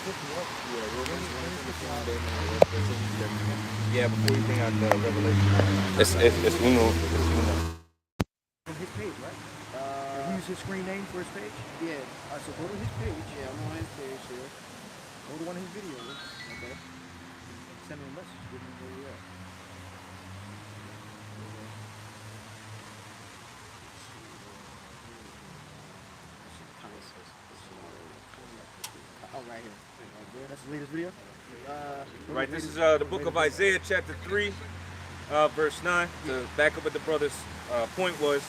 Yeah, before you bring out the revelation. It's uno. From his page, right? He used his screen name for his page? Yeah. Alright, so go to his page. Yeah, I'm on his page here. Go to one of his videos. Okay. Send him a message. Give him where you at. Oh, right here. That's the latest video? Right, this is the book of Isaiah, chapter 3, verse 9. To back up what the brother's point was,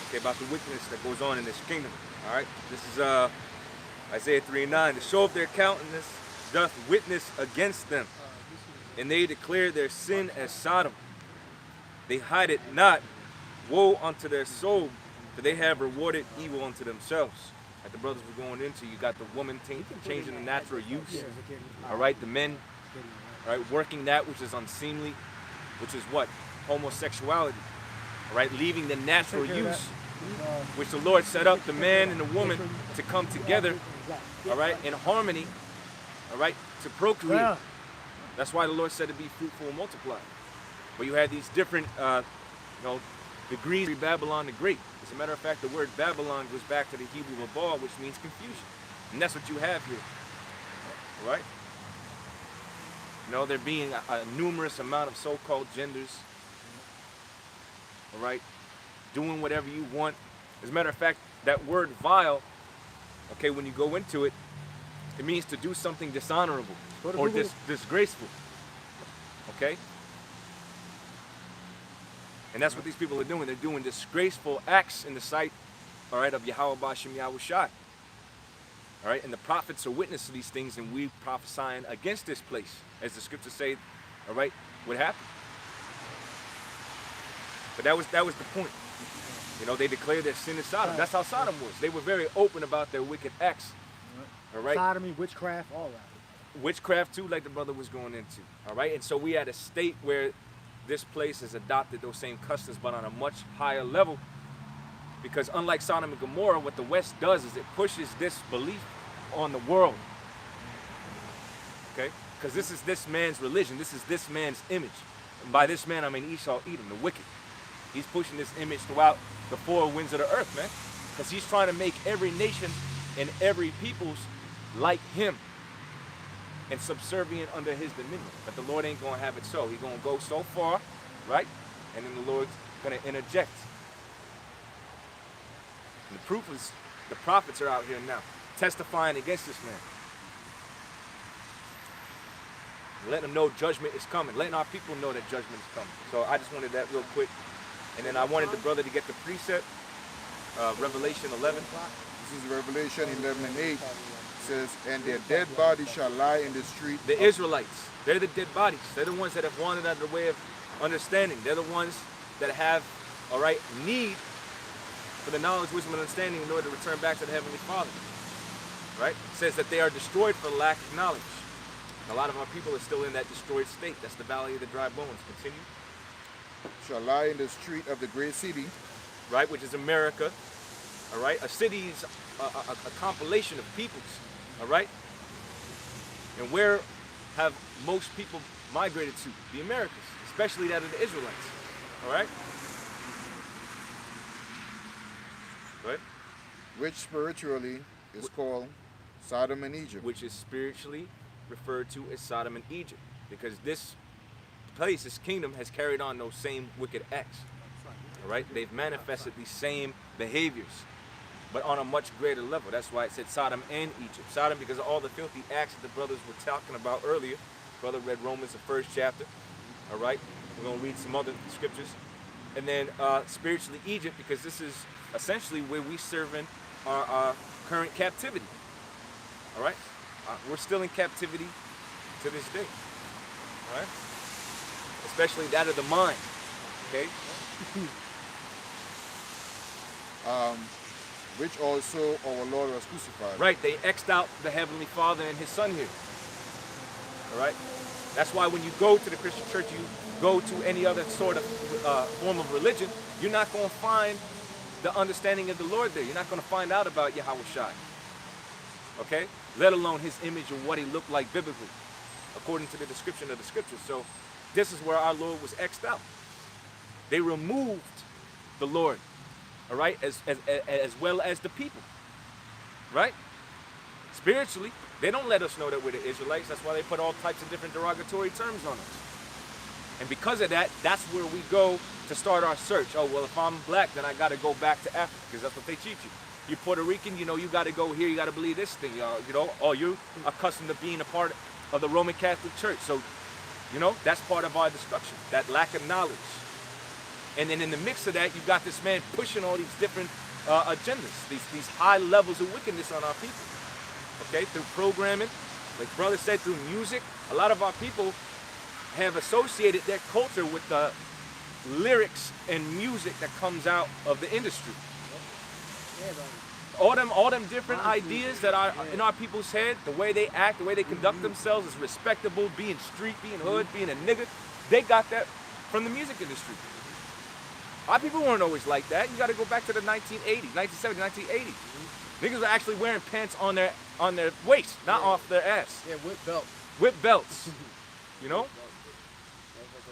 okay, about the wickedness that goes on in this kingdom. All right, this is Isaiah 3 and 9. The show of their countenance doth witness against them, and they declare their sin as Sodom. They hide it not. Woe unto their soul, for they have rewarded evil unto themselves. Like the brothers were going into, you got the woman changing the natural use. All right, the men, all right, working that which is unseemly, which is what? Homosexuality. All right, leaving the natural use, which the Lord set up the man and the woman to come together, all right, in harmony, all right, to procreate. That's why the Lord said to be fruitful and multiply. But you had these different, degrees of Babylon the Great. As a matter of fact, the word Babylon goes back to the Hebrew Babal, which means confusion. And that's what you have here, all right? You know, there being a numerous amount of so-called genders, all right, doing whatever you want. As a matter of fact, that word vile, okay, when you go into it, it means to do something dishonorable or disgraceful, okay? And that's what these people are doing. They're doing disgraceful acts in the sight, all right, of Yahweh Bashem Yahushai. All right, and the prophets are witness to these things, and we prophesying against this place, as the scriptures say, all right, what happened. But that was the point. You know, they declared their sin as Sodom. That's how Sodom was. They were very open about their wicked acts. All right. Sodomy, witchcraft, all that. Witchcraft too, like the brother was going into. All right, and so we had a state where this place has adopted those same customs, but on a much higher level. Because unlike Sodom and Gomorrah, what the West does is it pushes this belief on the world. Okay? Because this is this man's religion. This is this man's image. And by this man, I mean Esau, Edom, the wicked. He's pushing this image throughout the four winds of the earth, man. Because he's trying to make every nation and every people's like him and subservient under his dominion. But the Lord ain't going to have it so. He's going to go so far, right? And then the Lord's going to interject. And the proof is the prophets are out here now testifying against this man. Letting them know judgment is coming. Letting our people know that judgment is coming. So I just wanted that real quick. And then I wanted the brother to get the precept, Revelation 11. This is Revelation 11 and 8. Says, and their dead bodies shall lie in the street. The Israelites, they're the dead bodies. They're the ones that have wandered out of the way of understanding. They're the ones that have, all right, need for the knowledge, wisdom, and understanding in order to return back to the Heavenly Father. Right? It says that they are destroyed for lack of knowledge. And a lot of our people are still in that destroyed state. That's the valley of the dry bones. Continue. Shall lie in the street of the great city. Right, which is America. All right? A city is a compilation of peoples. All right? And where have most people migrated to? The Americas, especially that of the Israelites. All right? Go ahead. Which spiritually is called Sodom and Egypt. Which is spiritually referred to as Sodom and Egypt. Because this place, this kingdom, has carried on those same wicked acts. All right? They've manifested these same behaviors, but on a much greater level. That's why it said Sodom and Egypt. Sodom because of all the filthy acts that the brothers were talking about earlier. Brother read Romans, the first chapter. All right? We're going to read some other scriptures. And then spiritually Egypt, because this is essentially where we serving our current captivity. All right? We're still in captivity to this day. All right? Especially that of the mind. Okay? Which also our Lord was crucified. Right, they X'd out the Heavenly Father and His Son here. All right? That's why when you go to the Christian church, you go to any other sort of form of religion, you're not going to find the understanding of the Lord there. You're not going to find out about Yahushua. okay? Let alone his image or what he looked like biblically, according to the description of the scriptures. So this is where our Lord was X'd out. They removed the Lord, all right, as well as the people, right? Spiritually, they don't let us know that we're the Israelites. That's why they put all types of different derogatory terms on us. And because of that, that's where we go to start our search. Oh, well, if I'm black, then I got to go back to Africa, because that's what they teach you. You're Puerto Rican, you know, you got to go here, you got to believe this thing, you know. Oh, you're accustomed to being a part of the Roman Catholic Church. So, you know, that's part of our destruction, that lack of knowledge. And then in the mix of that, you got this man pushing all these different agendas, these high levels of wickedness on our people. Okay, through programming, like brother said, through music. A lot of our people have associated their culture with the lyrics and music that comes out of the industry. All them different ideas that are in our people's head, the way they act, the way they conduct themselves is respectable, being street, being hood, being a nigga. They got that from the music industry. Our people weren't always like that. You got to go back to the 1980s, 1970s, 1980s. Niggas were actually wearing pants on their waist, not off their ass. Yeah, with belts. With belts, you know?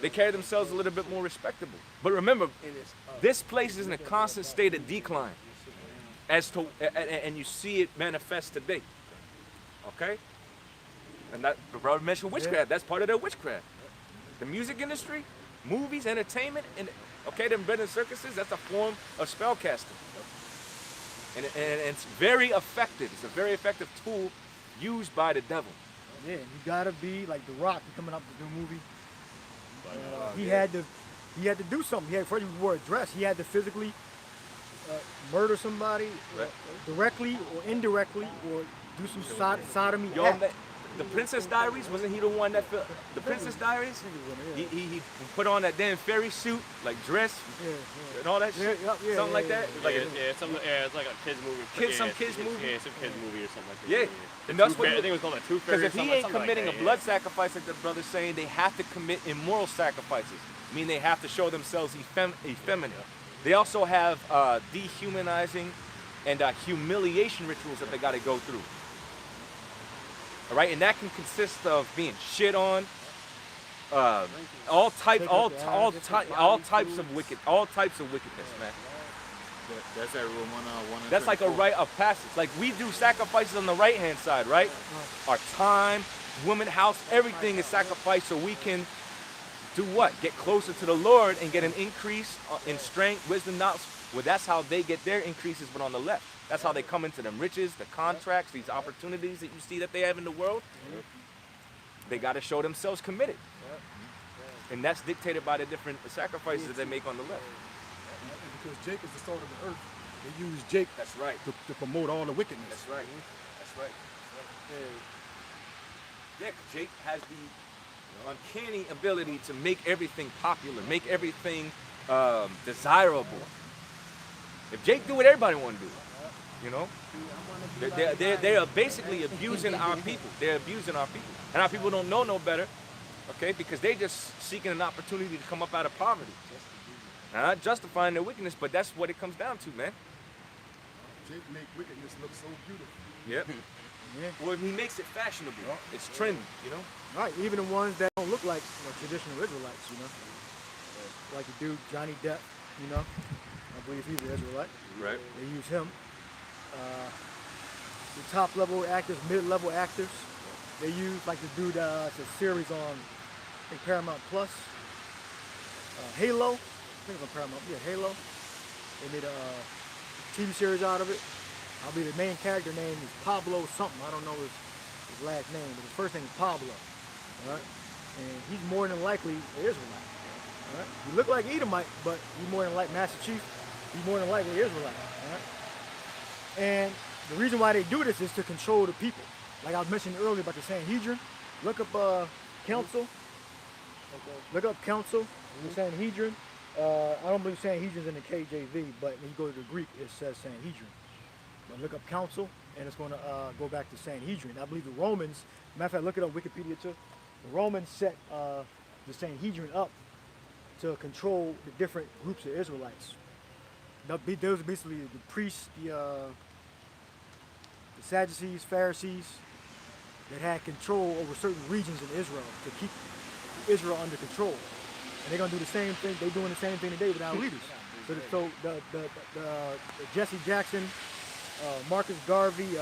They carry themselves a little bit more respectable. But remember, this place is in a constant state of decline, and you see it manifest today. Okay? And that, the brother mentioned witchcraft. That's part of their witchcraft. The music industry, movies, entertainment, and okay, them bread and circuses, that's a form of spellcasting. And it's very effective. It's a very effective tool used by the devil. Yeah, you gotta be like The Rock coming up with the movie. He had to do something. He had, first he wore a dress. He had to physically murder somebody directly or indirectly, or do some sodomy. The Princess Diaries, wasn't he the one that the Princess Diaries? He put on that damn fairy suit, like dress, and all that shit, something like that. It's like a kids movie. Some kids movie. Yeah, some kids movie or something like that. Yeah, and that's what I think it was called a Tooth Fairy. Because if he ain't committing a blood sacrifice, like the brother's saying, they have to commit immoral sacrifices. I mean, they have to show themselves effeminate. They also have dehumanizing and humiliation rituals that they got to go through. All right, and that can consist of being shit on, all types of wickedness, man. That's that rule 101. That's like a rite of passage. Like we do sacrifices on the right-hand side, right? Our time, woman, house, everything is sacrificed so we can do what? Get closer to the Lord and get an increase in strength, wisdom, knowledge. Well, that's how they get their increases, but on the left. That's how they come into them riches, the contracts, these opportunities that you see that they have in the world. They got to show themselves committed. And that's dictated by the different sacrifices that they make on the left. Because Jake is the salt of the earth. They use Jake That's right. to promote all the wickedness. That's right. That's right. Yeah, Jake has the uncanny ability to make everything popular, make everything desirable. If Jake do it, everybody want to do it. You know, they are basically abusing our people. They're abusing our people, and our people don't know no better, okay? Because they just seeking an opportunity to come up out of poverty. Now, not justifying their wickedness, but that's what it comes down to, man. Jake make wickedness look so beautiful. Yep. Well, he makes it fashionable. It's trendy, you know. Right, even the ones that don't look like traditional Israelites, you know, like the dude Johnny Depp, you know. I believe he's an Israelite. Right. They use him. The top level actors, mid-level actors, they use like the dude. It's a series on I think Paramount Plus. Halo. I think it's on Paramount. Yeah, Halo. They made a TV series out of it. I believe the main character name is Pablo something. I don't know his last name, but his first name is Pablo. All right, and he's more than likely an Israelite. All right, he look like Edomite, but he's more than like Master Chief. He's more than likely Israelite. All right. And the reason why they do this is to control the people. Like I was mentioning earlier about the Sanhedrin. Look up council. Look up council, the Sanhedrin. I don't believe Sanhedrin's in the KJV, but when you go to the Greek, it says Sanhedrin. But look up council, and it's going to go back to Sanhedrin. I believe the Romans, matter of fact, look it up Wikipedia too. The Romans set the Sanhedrin up to control the different groups of Israelites. Those are basically the priests, the Sadducees, Pharisees that had control over certain regions in Israel to keep Israel under control. And they're gonna do the same thing. They're doing the same thing today without leaders. So the Jesse Jackson, Marcus Garvey,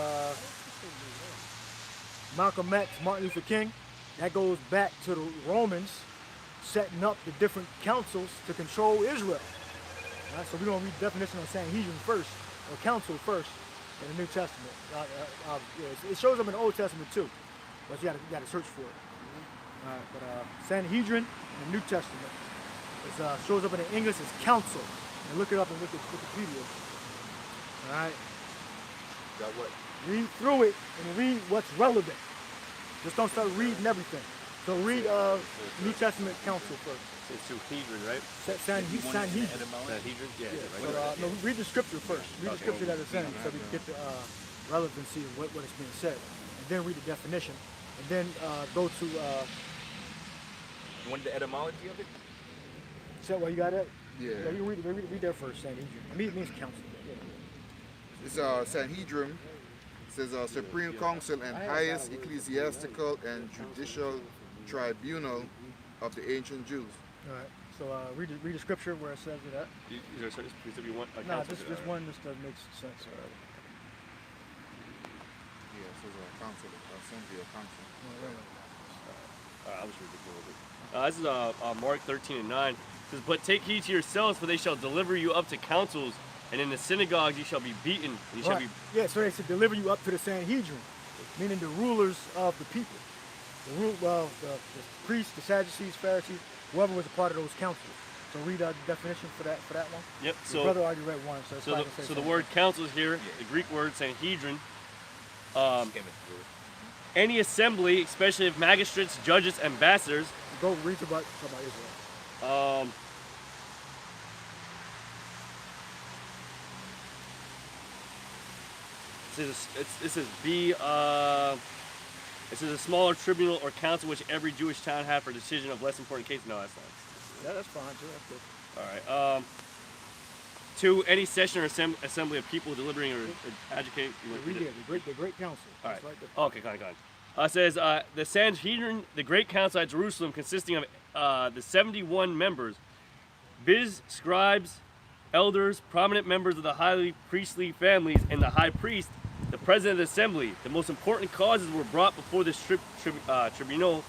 Malcolm X, Martin Luther King, that goes back to the Romans setting up the different councils to control Israel. Right? So we're going to read the definition on Sanhedrin first, or council first, in the New Testament. It shows up in the Old Testament too, but you got to search for it. All right, but Sanhedrin in the New Testament shows up in the English as council. And look it up in Wikipedia. All right. Got what? Read through it and read what's relevant. Just don't start reading everything. So read New Testament council first. It's Sanhedrin, right? Sanhedrin. Sanhedrin? Yeah. But, no, read the scripture first. Read the scripture that it's saying so we can get the relevancy of what is being said. And then read the definition. And then go to... You want the etymology of it? So, well, you got it? Yeah. You read there first, Sanhedrin. I mean, it means council. It's Sanhedrin. It says Supreme Council and highest ecclesiastical and judicial tribunal of the ancient Jews. All right. So read the scripture where it says that. Is there a certain specific you want? No, this one just makes sense. Yeah, it says council, assembly of council. I'll just read it a little bit. This is Mark 13:9. It says, "But take heed to yourselves, for they shall deliver you up to councils, and in the synagogues you shall be beaten. And you shall be." Yeah, so they should deliver you up to the Sanhedrin, meaning the rulers of the people. The priests, the Sadducees, Pharisees, whoever was a part of those councils. So read the definition for that one. Yep. Your brother already read one, so it's fine to say So the something. word council here, the Greek word Sanhedrin. Any assembly, especially of magistrates, judges, ambassadors. Go read about Israel. This is a smaller tribunal or council which every Jewish town had for decision of less important cases. No, that's not. Yeah, that's fine too. That's good. All right. To any session or assembly of people deliberating or educating. The great council. All right. That's right there. Okay, go on. It says the Sanhedrin, the great council at Jerusalem, consisting of the 71 members, viz., scribes, elders, prominent members of the highly priestly families, and the high priest, the president of the assembly. The most important causes were brought before this tribunal,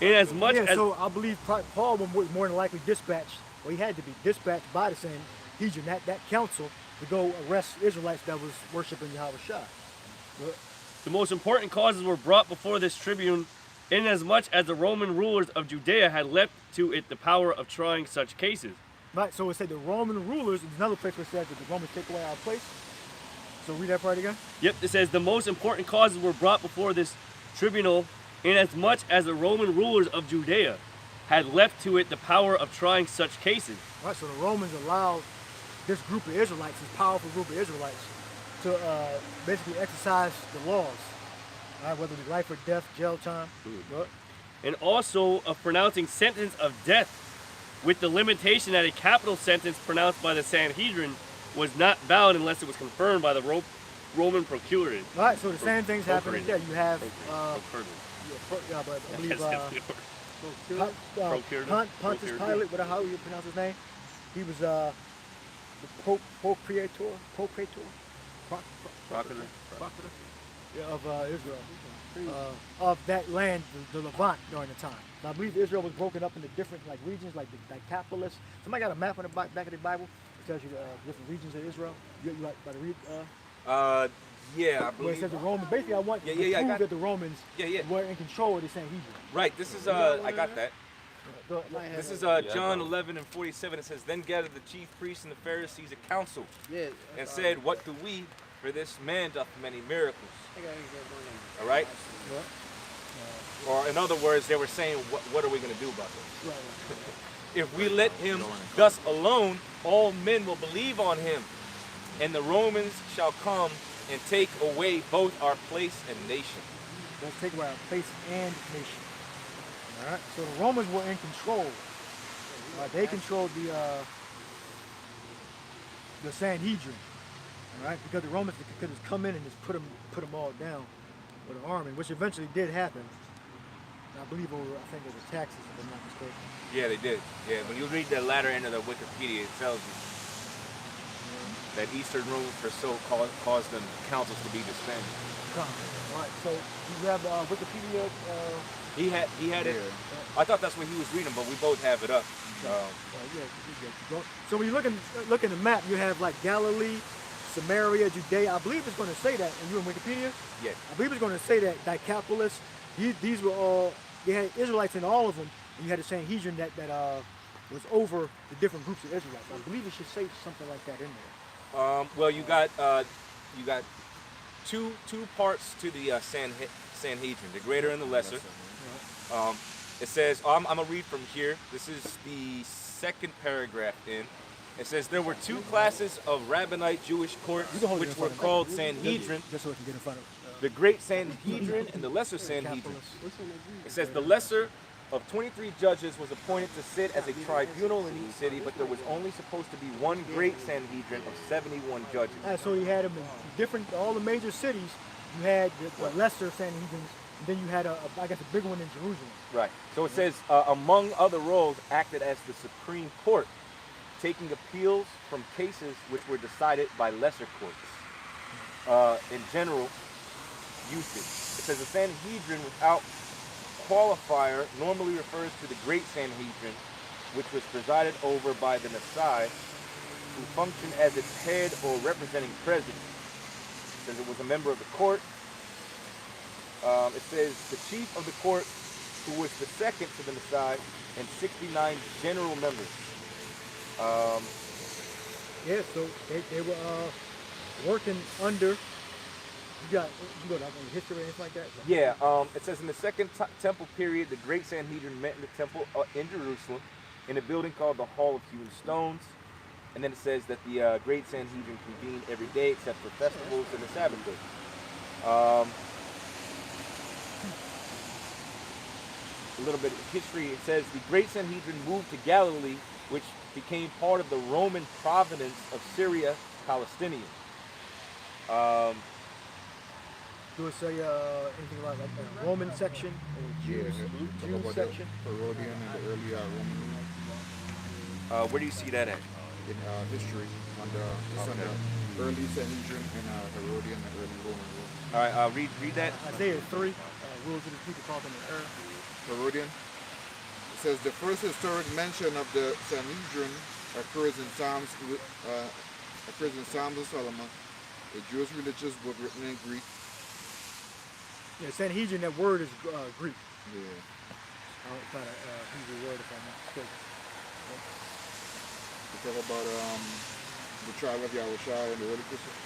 inasmuch as... So I believe Paul was more than likely dispatched, or he had to be dispatched by the Sanhedrin, that council, to go arrest Israelites that was worshiping Yahweh Shai. The most important causes were brought before this tribune, inasmuch as the Roman rulers of Judea had left to it the power of trying such cases. Right, so it said the Roman rulers, there's another place where it says that the Romans take away our place. So read that part again. Yep, it says the most important causes were brought before this tribunal, inasmuch as the Roman rulers of Judea had left to it the power of trying such cases. Right, so the Romans allowed this group of Israelites, this powerful group of Israelites, to basically exercise the laws, whether it be life or death, jail time. And also of pronouncing sentence of death, with the limitation that a capital sentence pronounced by the Sanhedrin was not valid unless it was confirmed by the Roman procurator. Right, so the same things happen there. You have, Pontius Pilate, whatever how you pronounce his name. He was the procurator of Israel, of that land, the Levant, during the time. So I believe Israel was broken up into different regions, like capitalists. Somebody got a map on the back of the Bible that tells you the different regions of Israel. You like to read? Yeah, I believe. Where it says the Romans. Basically, I want to prove that the Romans were in control of the Sanhedrin. Right. This is I got that. This is John 11:47. It says, "Then gathered the chief priests and the Pharisees a council, and said, What do we? For this man doth many miracles." All right. Or in other words, they were saying, what are we going to do about this? If we let him thus alone, all men will believe on him, and the Romans shall come and take away both our place and nation. Let's take away our place and nation. All right. So the Romans were in control. They controlled the Sanhedrin. All right, because the Romans could just come in and just put them all down with an army, which eventually did happen. And I believe I think it was taxes, if I'm not mistaken. Yeah, they did. Yeah, when you read the latter end of the Wikipedia, it tells you that Eastern Rome for so caused them councils to be disbanded. All right, so you have Wikipedia. He had it. Yeah. I thought that's what he was reading, but we both have it up. So when you look in the map, you have like Galilee, Samaria, Judea. I believe it's going to say that. And you in Wikipedia? Yeah. I believe it's going to say that Decapolis. These were all. They had Israelites in all of them. And you had the Sanhedrin that was over the different groups of Israelites. I believe it should say something like that in there. Well, you got two parts to the Sanhedrin, the greater and the lesser. It says, I'm gonna read from here. This is the second paragraph in. It says there were two classes of rabbinite Jewish courts which were called Sanhedrin. Just so it can get in front of. The great Sanhedrin and the lesser Sanhedrin. It says the lesser of 23 judges was appointed to sit as a tribunal in each city, but there was only supposed to be one great Sanhedrin of 71 judges. So you had them in different, all the major cities. You had the lesser Sanhedrins, and then you had I guess a big one in Jerusalem. Right. So it says, among other roles, acted as the Supreme Court, taking appeals from cases which were decided by lesser courts. In general usage, it says the Sanhedrin without qualifier normally refers to the Great Sanhedrin, which was presided over by the Messiah, who functioned as its head or representing president. It says it was a member of the court. It says the chief of the court, who was the second to the Messiah, and 69 general members. Yeah, so they were working under. You go down in history or anything like that? Yeah, it says in the second temple period, the Great Sanhedrin met in the temple in Jerusalem, in a building called the Hall of Hewn Stones. And then it says that the Great Sanhedrin convened every day except for festivals and the Sabbath day. A little bit of history. It says the Great Sanhedrin moved to Galilee, which became part of the Roman province of Syria, Palestinian. Do it say anything about like the Roman section or Jews section? Herodian and the early Roman. Where do you see that at? In history, on the early Sanhedrin and Herodian and early Roman rule. All right, read that. Isaiah 3, rules of the people called them the earth. Herodian. It says the first historic mention of the Sanhedrin occurs in Psalms of Solomon, a Jewish religious book written in Greek. Yeah, Sanhedrin, that word is Greek. Yeah. It's not a Hebrew word if I'm not mistaken. We talk about the trial of Yahushua and the early Christians.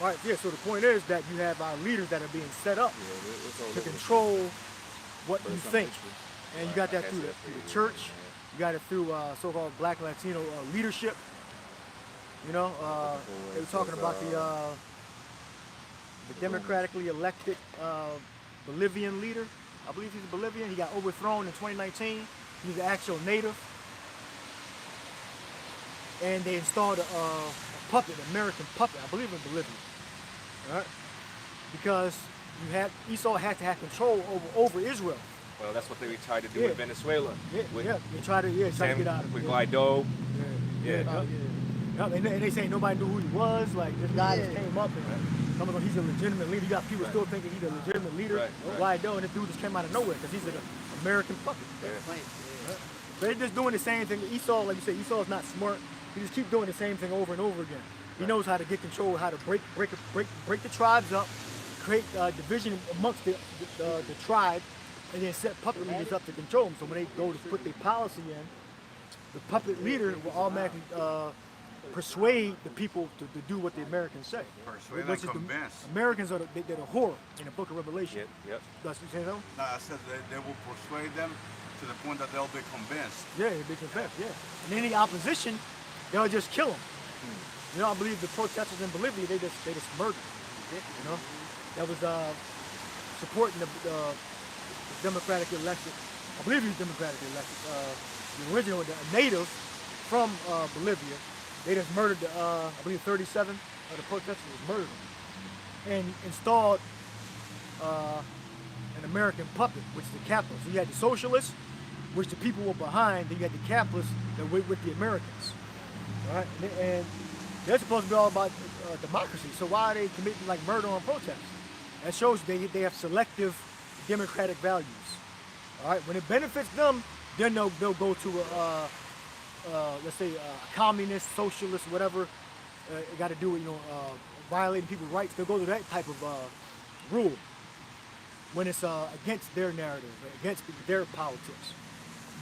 All right, yeah, so the point is that you have leaders that are being set up to control what you think. And you got that through the church. You got it through so-called Black Latino leadership. You know, they were talking about the democratically elected Bolivian leader. I believe he's a Bolivian. He got overthrown in 2019. He's an actual native. And they installed a puppet, an American puppet, I believe in Bolivia. All right? Because Esau had to have control over Israel. Well, that's what they tried to do in Venezuela. They tried to get out of it. With Guaido. And they say nobody knew who he was. Like, this guy just came up and some of them, he's a legitimate leader. You got people still thinking he's a legitimate leader. Guaido, and this dude just came out of nowhere because he's an American puppet. They're just doing the same thing. Esau, like you said, Esau is not smart. He just keep doing the same thing over and over again. He knows how to get control, how to break the tribes up, create division amongst the tribe, and then set puppet leaders up to control them. So when they go to put their policy in, the puppet leader will automatically persuade the people to do what the Americans say. Persuade and convince. Americans are they're the whore in the book of Revelation. Yep. That's what you say, though? No, I said they will persuade them to the point that they'll be convinced. Yeah, they'll be convinced, yeah. And any opposition, they'll just kill them. You know, I believe the protesters in Bolivia, they just murdered. You know, that was supporting the democratically elected. I believe he was democratically elected. The original, the native from Bolivia, they just murdered, I believe 37 of the protesters was murdered and installed an American puppet, which is the capitalists. So you had the socialists, which the people were behind, then you had the capitalists that were with the Americans. All right, and they're supposed to be all about democracy. So why are they committing like murder on protests? That shows they have selective democratic values. All right, when it benefits them, then they'll go to let's say communist, socialist, whatever. Got to do with violating people's rights. They'll go to that type of rule when it's against their narrative, against their politics.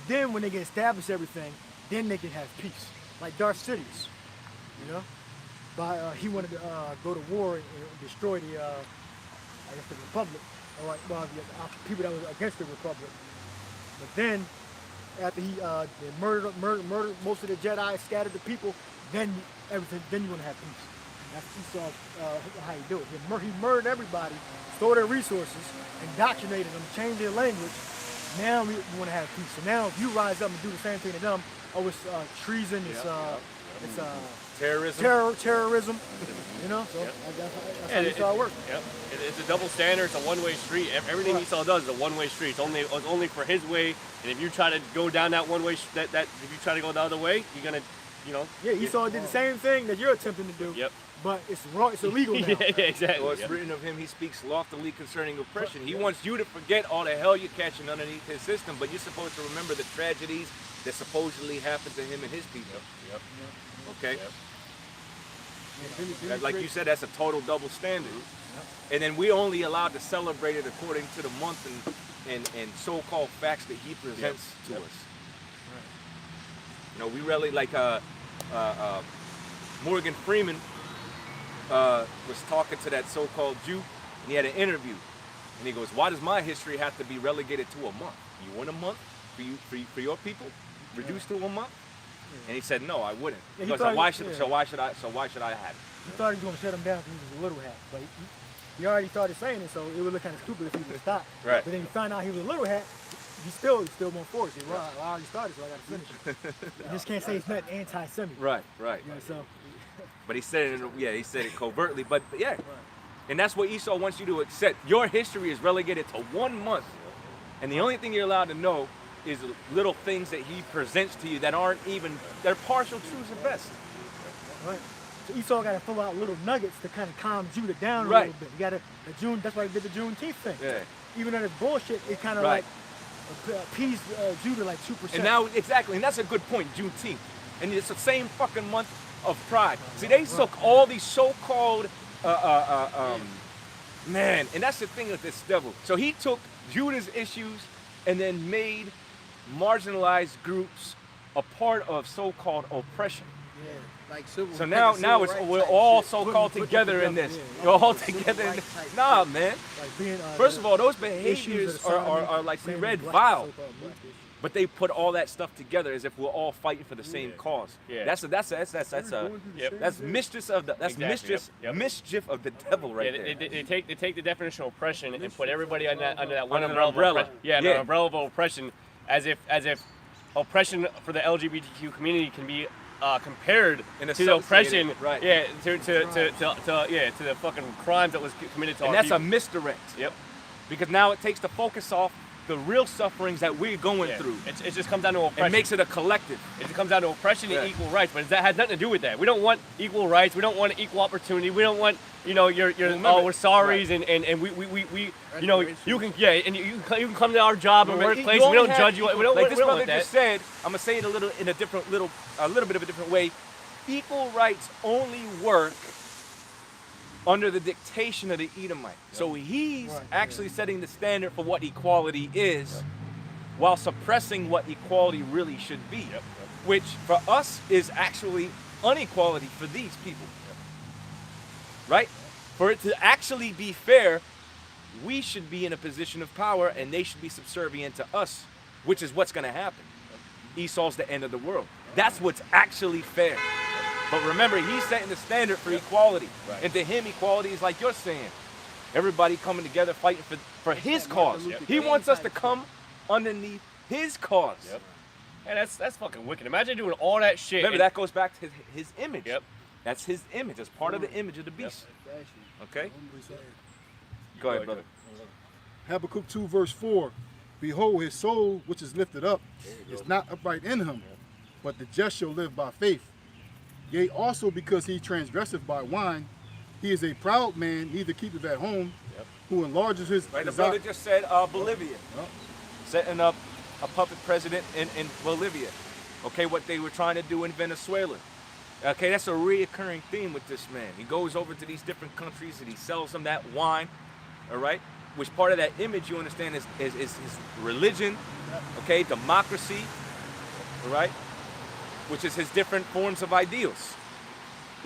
Then when they can establish everything, then they can have peace. Like Darth Sidious, he wanted to go to war and destroy the Republic, or the people that were against the Republic. But then, after he they murdered most of the Jedi, scattered the people, then you want to have peace. That's Esau, how you do it. He murdered everybody, stole their resources, indoctrinated them, changed their language. Now we want to have peace. So now if you rise up and do the same thing to them, it's treason, it's terrorism. Terrorism, so that's how Esau works. Yep. It's a double standard. It's a one-way street. Everything Esau does is a one-way street. It's only for his way. And if you try to go down that one way, if you try to go the other way, you're gonna, Yeah, Esau did the same thing that you're attempting to do. Yep. But it's wrong. It's illegal now. Yeah, exactly. Well, it's written of him, he speaks loftily concerning oppression. He wants you to forget all the hell you're catching underneath his system, but you're supposed to remember the tragedies that supposedly happened to him and his people. Yep. Okay? Yep. Like you said, that's a total double standard. And then we're only allowed to celebrate it according to the month and so-called facts that he presents to us. Right. We really, like Morgan Freeman was talking to that so-called Jew, and he had an interview. And he goes, why does my history have to be relegated to a month? You want a month for your people? Reduced to a month? And he said, no, I wouldn't. Yeah, so why should I have it? He thought he was going to shut him down because he was a little hat. But he already started saying it, so it would look kind of stupid if he would stop. Right. But then he found out he was a little hat, he still went forward. He said, well, I already started, so I got to finish it. You just can't say it's not anti-Semitic. Right. So. But he said it, he said it covertly. But yeah, right. And that's what Esau wants you to accept. Your history is relegated to 1 month, and the only thing you're allowed to know is little things that he presents to you that aren't even, they're partial truths at best. Right. So Esau got to throw out little nuggets to kind of calm Judah down a right. little bit. You got to that's why he did the Juneteenth thing. Yeah. Even though it's bullshit, it kind of right. like appeased Judah like 2%. And now, exactly, and that's a good point, Juneteenth. And it's the same fucking month of pride. See, they took all these so-called, man, and that's the thing with this devil. So he took Judah's issues and then made marginalized groups a part of so-called oppression. Yeah, like civil. So now it's we're all so-called together in this. We're all together in this. Nah, man. Like being, First of all, those behaviors are like we read, vile. But they put all that stuff together as if we're all fighting for the same cause. Yeah. That's mischief of the mischief of the devil right there. They take the definition of oppression and put everybody under that one Under an umbrella. An umbrella of oppression, as if oppression for the LGBTQ community can be compared to the oppression, right? To the fucking crimes that was committed to our And that's people. a misdirect. Yep. Because now it takes the focus off the real sufferings that we're going through. It just comes down to oppression. It makes it a collective. It just comes down to oppression and equal rights, but that has nothing to do with that. We don't want equal rights. We don't want equal opportunity. We don't want, we're sorries, right. and we you can you can come to our job and workplace. We don't judge you. We don't like we this don't brother want that. just said. I'm gonna say it a little bit of a different way. Equal rights only work under the dictation of the Edomite. Yep. So he's actually setting the standard for what equality is, while suppressing what equality really should be, which for us is actually inequality for these people. Right? For it to actually be fair, we should be in a position of power and they should be subservient to us, which is what's going to happen. Esau's the end of the world. That's what's actually fair. But remember, he's setting the standard for equality. Right. And to him, equality is like you're saying. Everybody coming together fighting for his cause. Yep. He wants us to come underneath his cause. Yep. And that's fucking wicked. Imagine doing all that shit. Remember, that goes back to his image. Yep. That's his image. That's part of the image of the beast. Okay? Go ahead, brother. Habakkuk 2 verse 4. Behold, his soul which is lifted up is not upright in him, but the just shall live by faith. Yea, also because he transgresseth by wine, he is a proud man, neither keepeth at home, who enlarges his Right, the desire. brother just said Bolivia. Setting up a puppet president in Bolivia. Okay, what they were trying to do in Venezuela. Okay, that's a reoccurring theme with this man. He goes over to these different countries and he sells them that wine, all right? Which part of that image, you understand, is his religion, okay, democracy, all right? Which is his different forms of ideals.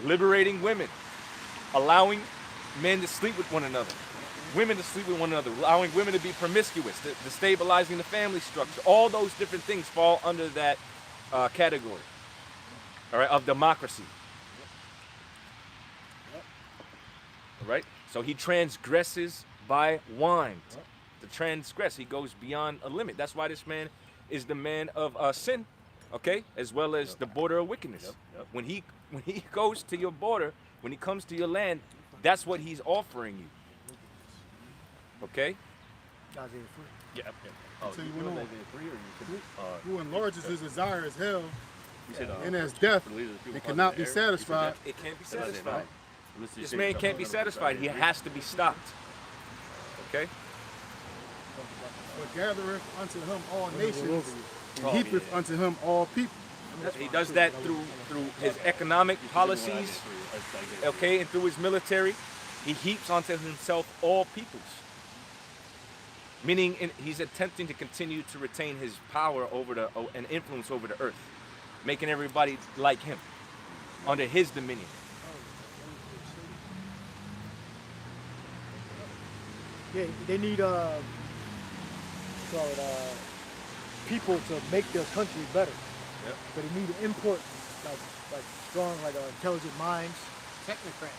Liberating women, allowing men to sleep with one another, women to sleep with one another, allowing women to be promiscuous, destabilizing the family structure. All those different things fall under that category, all right, of democracy. All right? So he transgresses by wine. To transgress, he goes beyond a limit. That's why this man is the man of sin, okay, as well as the border of wickedness. When he goes to your border, when he comes to your land, that's what he's offering you. Okay? Yeah. So you went on. Who enlarges his desire as hell, and as death, and cannot be satisfied. It can't be satisfied. This man can't be satisfied. He has to be stopped. Okay? But gathereth unto him all nations, and heapeth unto him all people. He does that through his economic policies, okay, and through his military. He heaps onto himself all peoples. Meaning he's attempting to continue to retain his power over and influence over the earth, making everybody like him, under his dominion. Yeah, they need people to make their country better. Yep. So they need to import like strong, intelligent minds. Technocrats.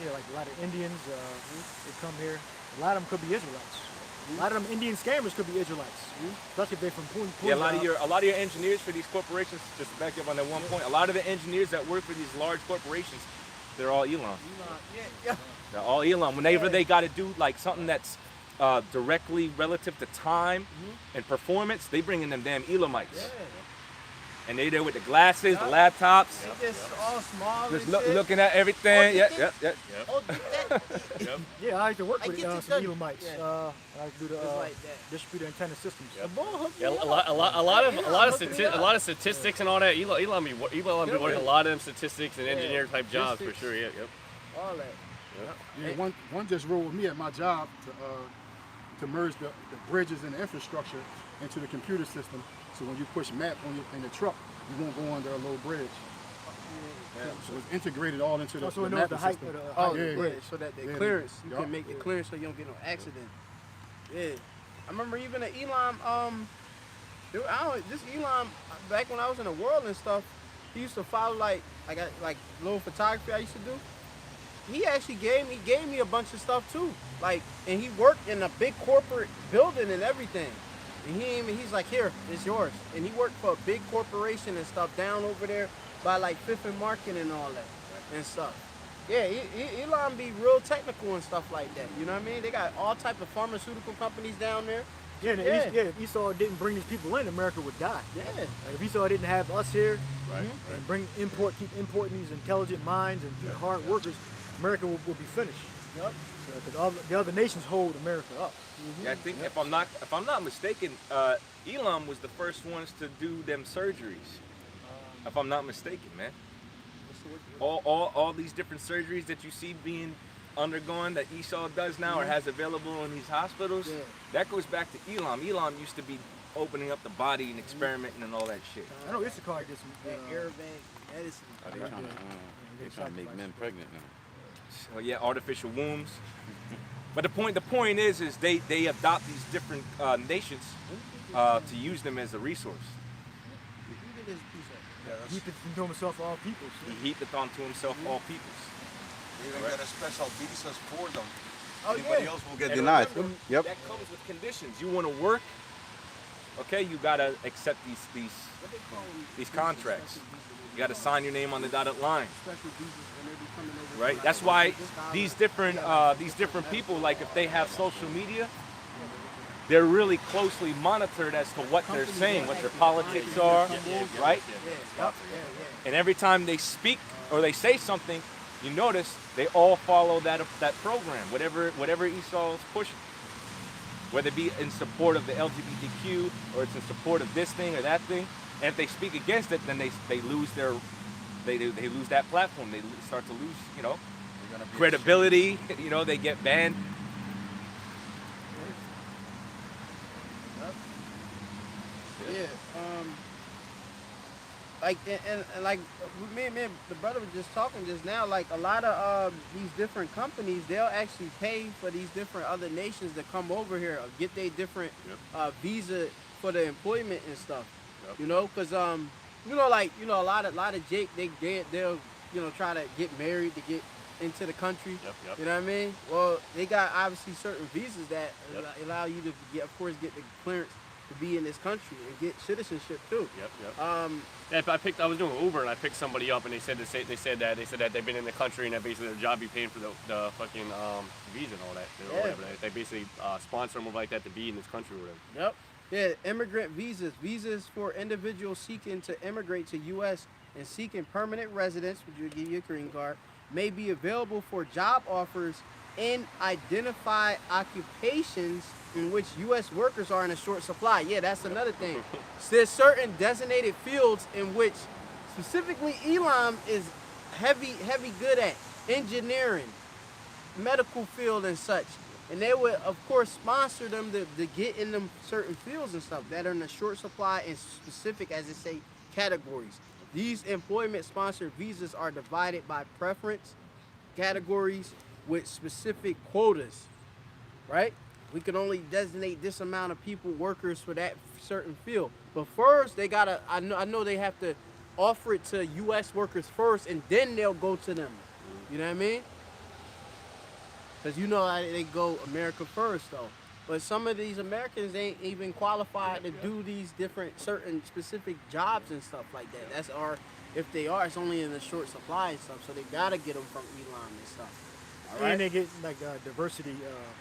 Yeah, like a lot of Indians, they come here. A lot of them could be Israelites. A lot of them Indian scammers could be Israelites. Especially if they're from Punjab. Yeah, a lot of your engineers for these corporations, just to back up on that one point, a lot of the engineers that work for these large corporations, they're all Elam. Yeah. They're all Elam. Whenever they got to do like something that's directly relative to time and performance, they bring in them damn Elamites. And they there with the glasses, the laptops, Just all small just and shit. looking at everything. Oh, Yep. Oh, that. Yeah, I like to work I with get you some done. Elamites. Yeah. I like to do the Just like that. distributor antenna systems. The bull hooked Yeah, me a up. lot of statistics and all that. Elam be working a lot of them statistics and engineer type jobs for sure. Yep. All that. Yeah, one just rode with me at my job to merge the bridges and the infrastructure into the computer system. So when you push map in the truck, you won't go under a low bridge. So it's integrated all into the, So the it knows the mapping height system. of the Oh, Yeah. yeah, so that the Yeah, clearance, you yup. can make the clearance so you don't get no accident. Yeah. I remember even at Elam, this Elam, back when I was in the world and stuff, he used to follow like little photography I used to do. He actually gave me a bunch of stuff too. And he worked in a big corporate building and everything. And he's like, here, it's yours. And he worked for a big corporation and stuff down over there by like Fifth and Market and all that and stuff. Yeah, Elon be real technical and stuff like that. You know what I mean? They got all type of pharmaceutical companies down there. Yeah, and if Esau didn't bring these people in, America would die. Yeah. Like if Esau didn't have us here and keep importing these intelligent minds and hard workers, America will be finished. Yep. Because all the other nations hold America up. Yeah, I think if I'm not mistaken, Elam was the first ones to do them surgeries. If I'm not mistaken, man. All these different surgeries that you see being undergone that Esau does now or has available in these hospitals, that goes back to Elam. Elam used to be opening up the body and experimenting and all that shit. I know Issachar did some. Airbag, medicine. They're trying to make men pregnant now. So yeah, artificial wombs. But the point is they adopt these different nations to use them as a resource. He put into himself all people. He heapeth onto himself all peoples. You even get a special visas for them. Oh, Anybody yeah. else will get And denied. remember, Yep. That comes with conditions. You want to work, okay, you gotta accept these contracts. You gotta sign your name on the dotted line. Right? That's why these different people, like if they have social media, they're really closely monitored as to what they're saying, what their politics are, right? And every time they speak or they say something, you notice they all follow that program, whatever Esau is pushing. Whether it be in support of the LGBTQ or it's in support of this thing or that thing. And if they speak against it, then they lose they lose that platform. They start to lose, credibility. They get banned. Yeah. Like and like me and the brother was just talking just now. Like a lot of these different companies, they'll actually pay for these different other nations to come over here, or get their different visa for the employment and stuff. Because a lot of Jake they'll try to get married to get into the country. You know what I mean? Well, they got obviously certain visas that allow you to get the clearance to be in this country and get citizenship too. I was doing Uber and I picked somebody up and they said that they've been in the country and that basically their job be paying for the fucking visa and all that. Or whatever. They basically sponsor them like that to be in this country or whatever. Yeah, immigrant visas for individuals seeking to immigrate to U.S. and seeking permanent residence, which will give you a green card, may be available for job offers in identified occupations in which U.S. workers are in a short supply. Yeah, that's another thing. There's certain designated fields in which specifically Elam is heavy good at. Engineering, medical field and such. And they would, of course, sponsor them to get in them certain fields and stuff that are in a short supply and specific, as it say, categories. These employment-sponsored visas are divided by preference categories with specific quotas, right? We can only designate this amount of people, workers for that certain field. But first, they gotta, I know they have to offer it to U.S. workers first, and then they'll go to them. You know what I mean? Because they go America first, though. But some of these Americans ain't even qualified to do these different, certain specific jobs and stuff like that. If they are, it's only in a short supply and stuff. So they gotta get them from Elam and stuff. All right? And they get like diversity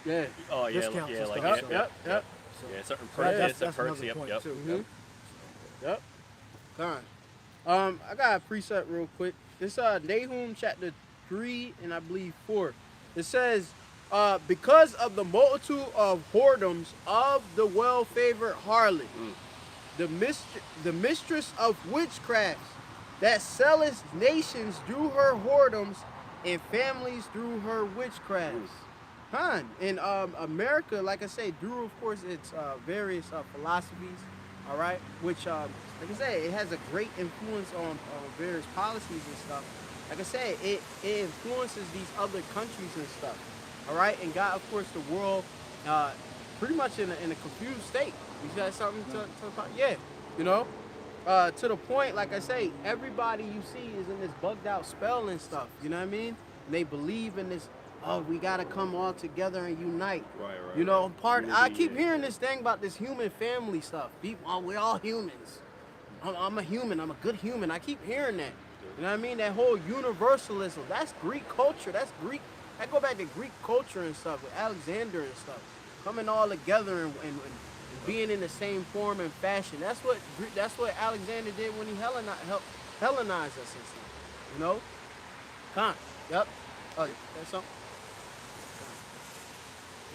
discounts and stuff. Yep. So, certain that's perks. another point too. Yep. Fine. I got a precept real quick. This Nahum chapter 3 and I believe 4. It says, because of the multitude of whoredoms of the well-favored harlot, the mistress of witchcrafts, that selleth nations through her whoredoms and families through her witchcrafts. In America, like I say, through, of course, its various philosophies, all right, which, like I say, it has a great influence on various policies and stuff. Like I said, it influences these other countries and stuff, all right? And got, of course, the world pretty much in a confused state. You got something to talk? Yeah, to the point, like I say, everybody you see is in this bugged out spell and stuff, you know what I mean? And they believe in this, we got to come all together and unite. Right. I keep hearing this thing about this human family stuff. We're all humans. I'm a human. I'm a good human. I keep hearing that. You know what I mean? That whole universalism, that's Greek culture. That's Greek. I go back to Greek culture and stuff with Alexander and stuff. Coming all together and being in the same form and fashion. That's what Alexander did when he Hellenized us and stuff. Yep. Oh, that's something.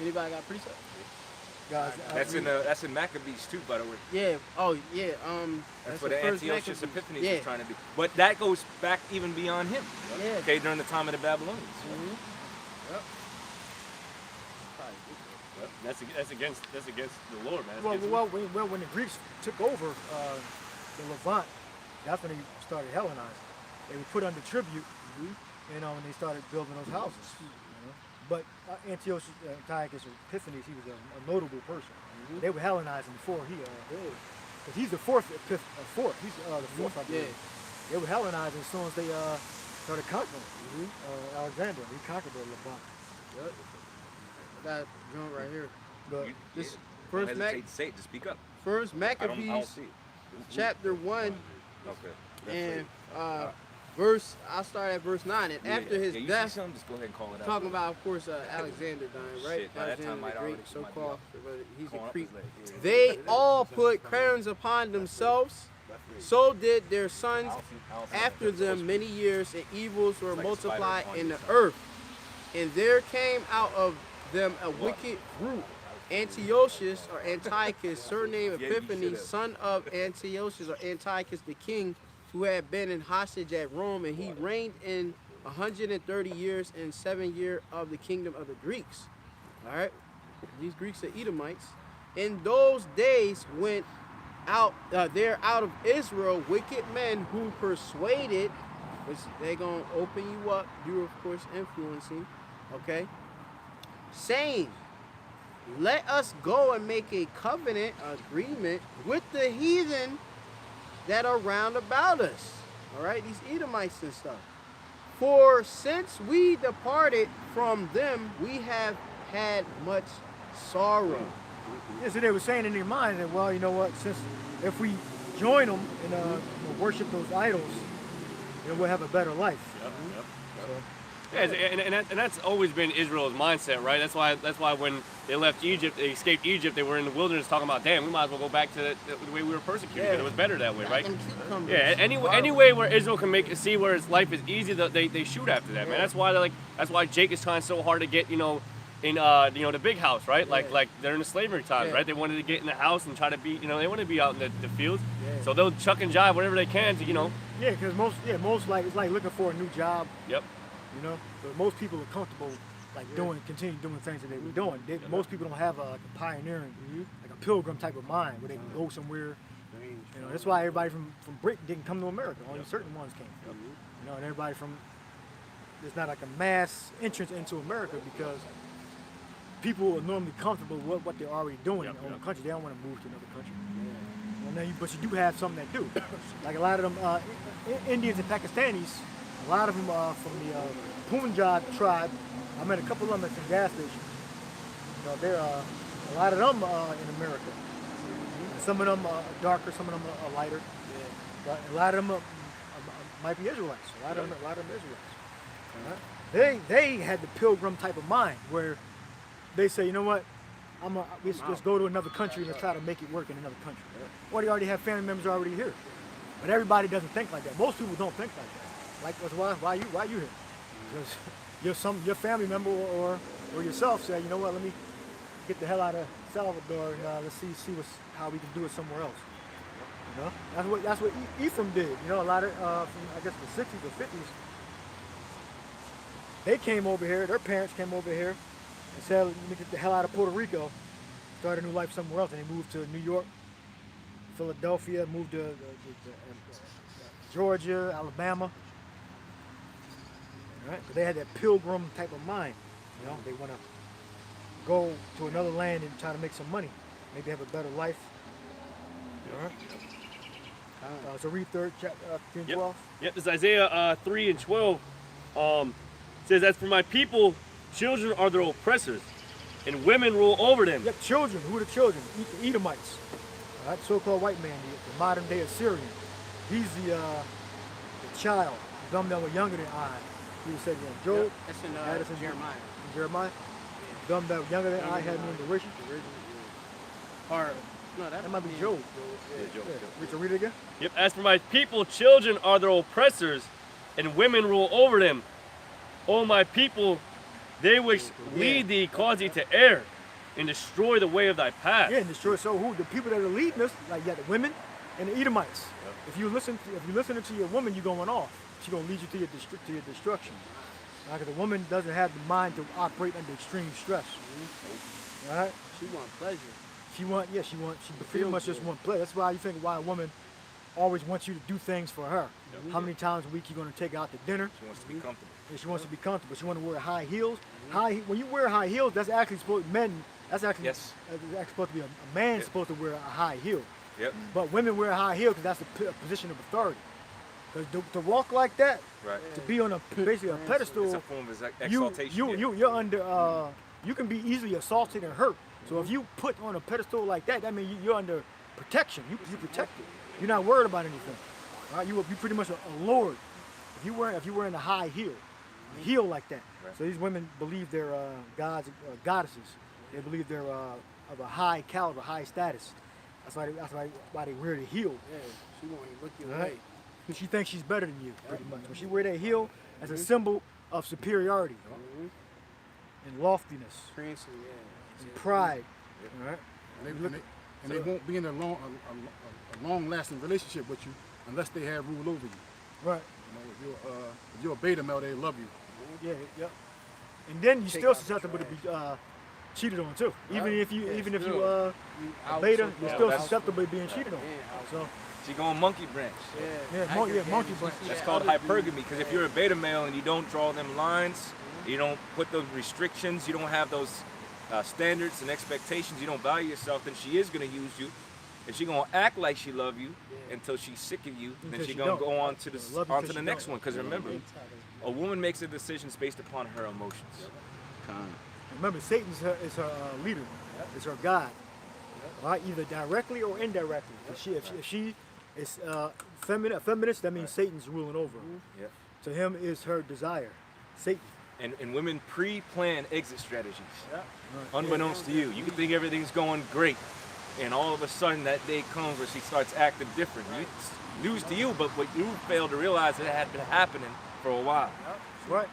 Anybody got precept? Guys, That's in Maccabees too, by the way. Yeah. Oh, yeah. That's what the Antiochus Epiphanes is trying to do. But that goes back even beyond him. Yeah. Okay, during the time of the Babylonians. Yep. That's against the Lord, man. When the Greeks took over the Levant, that's when they started Hellenizing. They were put under tribute, when they started building those houses. But Antiochus Epiphanes, he was a notable person. They were Hellenizing before he because he's the fourth. He's the fourth, I believe. They were Hellenizing as soon as they started conquering Alexander. He conquered the Levant. That joint right here. Don't hesitate to say it, to speak up. First I don't Maccabees, see it. chapter 1, Okay. and verse. I'll start at verse 9. And after his you death, see something, just go ahead and call it out. talking about, of course, Alexander dying, right? Shit, by that time Alexander might the already- Great, might be so-called, up. but he's Going a up creep. his leg. They all put crowns upon themselves. So did their sons after them many years, and evils were It's like a spider multiplied on in the yourself. earth. And there came out of them a wicked root, Antiochus or Antiochus, surnamed Yeah, you Epiphanes, should've. son of Antiochus or Antiochus the king, who had been in hostage at Rome, and he reigned in 130 years and 7 years of the kingdom of the Greeks. All right, these Greeks are Edomites. In those days went out there out of Israel wicked men who persuaded, which they're gonna open you up, you're of course influencing, okay, saying, let us go and make a covenant agreement with the heathen that are round about us. All right, these Edomites and stuff. For since we departed from them, we have had much sorrow. Yeah, so they were saying in their mind that, well, you know what, since if we join them and worship those idols, then we'll have a better life. Yeah, and that's always been Israel's mindset, right? That's why when they left Egypt, they escaped Egypt, they were in the wilderness talking about, damn, we might as well go back to the way we were persecuted. Yeah. It was better that way, right? Them cucumbers. Yeah, any way where Israel can see where its life is easy, they shoot after that, man. That's why Jake is trying so hard to get, in the big house, right? Like during the slavery times, Yeah. right? They wanted to get in the house and try to be, they want to be out in the fields. Yeah. So they'll chuck and jive whatever they can to, Yeah, because most like it's like looking for a new job. Yep. But most people are comfortable continue doing things that they were doing. Most people don't have a pioneering, like a pilgrim type of mind where they can go somewhere. That's why everybody from Britain didn't come to America. Only certain ones came. And everybody there's not like a mass entrance into America because people are normally comfortable with what they're already doing in their own country. They don't want to move to another country. But you do have some that do. Like a lot of them, Indians and Pakistanis, a lot of them from the Punjab tribe. I met a couple of them at some gas stations. They're a lot of them in America. Some of them are darker, some of them are lighter. But a lot of them might be Israelites. A lot of them Israelites. They had the pilgrim type of mind where they say, you know what, let's go to another country and try to make it work in another country. Or they already have family members already here. But everybody doesn't think like that. Most people don't think like that. Like, why you here? Because your family member or yourself said, you know what, let me get the hell out of Salvador and let's see how we can do it somewhere else. That's what Ephraim did. A lot of from I guess the 60s or 50s. They came over here. Their parents came over here and said, let me get the hell out of Puerto Rico, start a new life somewhere else, and they moved to New York, Philadelphia, moved to Georgia, Alabama. Right? They had that pilgrim type of mind. They want to go to another land and try to make some money, maybe have a better life. All right. So read 3 chapter 12. Yep, this is Isaiah 3 and 12. Says, as for my people, children are their oppressors, and women rule over them. Yep, children. Who are the children? The Edomites. All right, so-called white man, the modern day Assyrian. He's the child, them that were younger than I. He said, Job, That's in Jeremiah. Jeremiah. Them that were younger than I had me in derision. Or no, That might be Job. Richard, read it again. Yep, as for my people, children are their oppressors, and women rule over them. O my people, they which lead thee cause thee to err, and destroy the way of thy path. Yeah, and destroy. So who? The people that are leading us, like the women and the Edomites. Yep. If you listening to your woman, you're going off. She's gonna lead you to your destruction. Because the woman doesn't have the mind to operate under extreme stress. All right. She wants pleasure. She pretty much just want pleasure. That's why you think why a woman always wants you to do things for her. How many times a week you're gonna take her out to dinner? She wants to be comfortable. Yeah, she wants to be comfortable. She wants to wear high heels. When you wear high heels, that's actually supposed Yes. supposed to be a man supposed to wear a high heel. Yep. But women wear a high heel because that's a position of authority. Because to walk like that, Right. to be on basically a pedestal, It's a form of exaltation. you're under. You can be easily assaulted and hurt. So if you put on a pedestal like that, that means you're under protection. You protected. You're not worried about anything. All right? You pretty much a lord. If you wearing a high heel like that. Right. So these women believe they're gods, goddesses. They believe they're of a high caliber, high status. That's why they wear the heel. Yeah, she won't even look your All way. right? She thinks she's better than you, pretty much. When she wear that heel, as a symbol of superiority and loftiness Prancing, yeah. and pride. All right? And they won't be in a long-lasting relationship with you unless they have rule over you. Right. You know, if you're a beta male, they love you. Yeah, yep. And then you're still susceptible to be cheated on too. Even if you a beta, you're still susceptible to being cheated on. So She going monkey branch. monkey branch. That's called hypergamy, because if you're a beta male and you don't draw them lines, you don't put those restrictions, you don't have those standards and expectations, you don't value yourself, then she is going to use you. And she's going to act like she love you until she's sick of you, and then she's going to go on to the next one. Because remember, a woman makes her decisions based upon her emotions. Remember, Satan is her leader, is her God. All right, either directly or indirectly. If she is feminist, that means Satan's ruling over her. Yep. To him is her desire, Satan. And women pre-plan exit strategies. Unbeknownst to you. You can think everything's going great, and all of a sudden that day comes where she starts acting different. It's news to you, but what you failed to realize, it had been happening for a while. Right.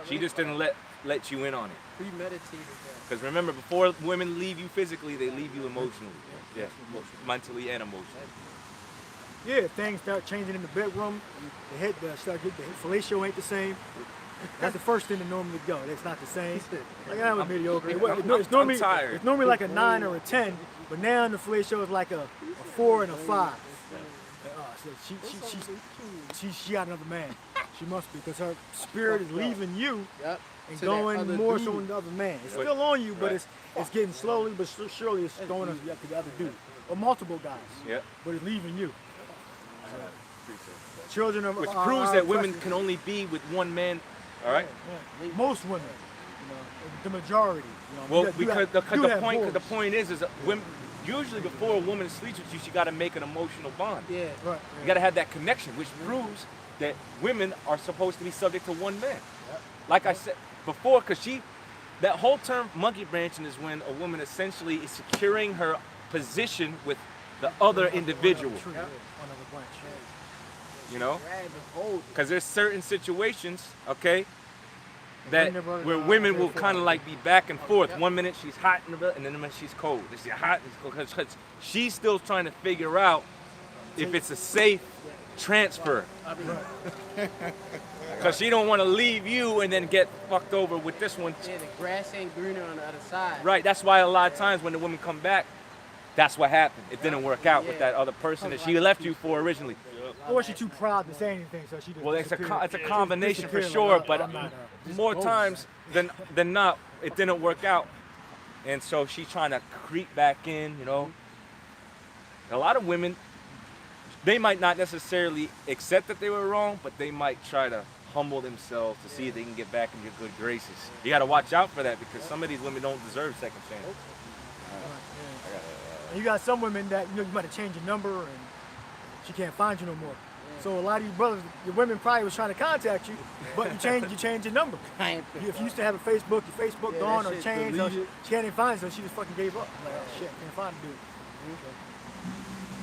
She just didn't let you in on it. Premeditated that. Because remember, before women leave you physically, they leave you emotionally. Yeah, mentally and emotionally. Yeah, things start changing in the bedroom. The fellatio ain't the same. That's the first thing to normally go. It's not the same. Like, that was mediocre. It's normally, I'm tired. It's normally like a 9 or a 10, but now in the fellatio it's like a 4 and a 5. So she got another man. She must be, because her spirit is leaving you and To going that more other so dude. on the other man. It's still on you, but Right. it's getting slowly but surely it's going to the other dude. Or multiple guys. Yep. But it's leaving you. Children are Which are- proves are that women precious. can only be with one man. All right. Yeah. Most women, the majority. Well, you because have the point is that women, usually before a woman sleeps with you, she got to make an emotional bond. Yeah. right. You got to have that connection, which proves that women are supposed to be subject to one man. Like I said before, because that whole term monkey branching is when a woman essentially is securing her position with the other individual. True, yeah. Another branch. You know, Grab and hold. because there's certain situations, okay, that where women will kind of like be back and forth. 1 minute she's hot in the bed, and then the minute she's cold. She's hot and cold, because she's still trying to figure out if it's a safe transfer. Because she don't want to leave you and then get fucked over with this one. Yeah, the grass ain't greener on the other side. Right, that's why a lot of times when the women come back, that's what happened. It didn't work out with that other person that she left you for originally. Or she's too proud to say anything, so she just Well, it's a disappeared. combination for Disappeared, sure, like, but I'm not, more times than not, it didn't work out. And so she's trying to creep back in, you know. A lot of women, they might not necessarily accept that they were wrong, but they might try to humble themselves to see if they can get back in your good graces. You got to watch out for that, because some of these women don't deserve second chance. And you got some women that you might have changed your number and she can't find you no more. So a lot of you brothers, your women probably was trying to contact you, but you changed your number. If you used to have a Facebook, your Facebook gone or shit changed, or deleted. she can't even find it, so she just fucking gave up. Like, oh, shit, can't find the dude.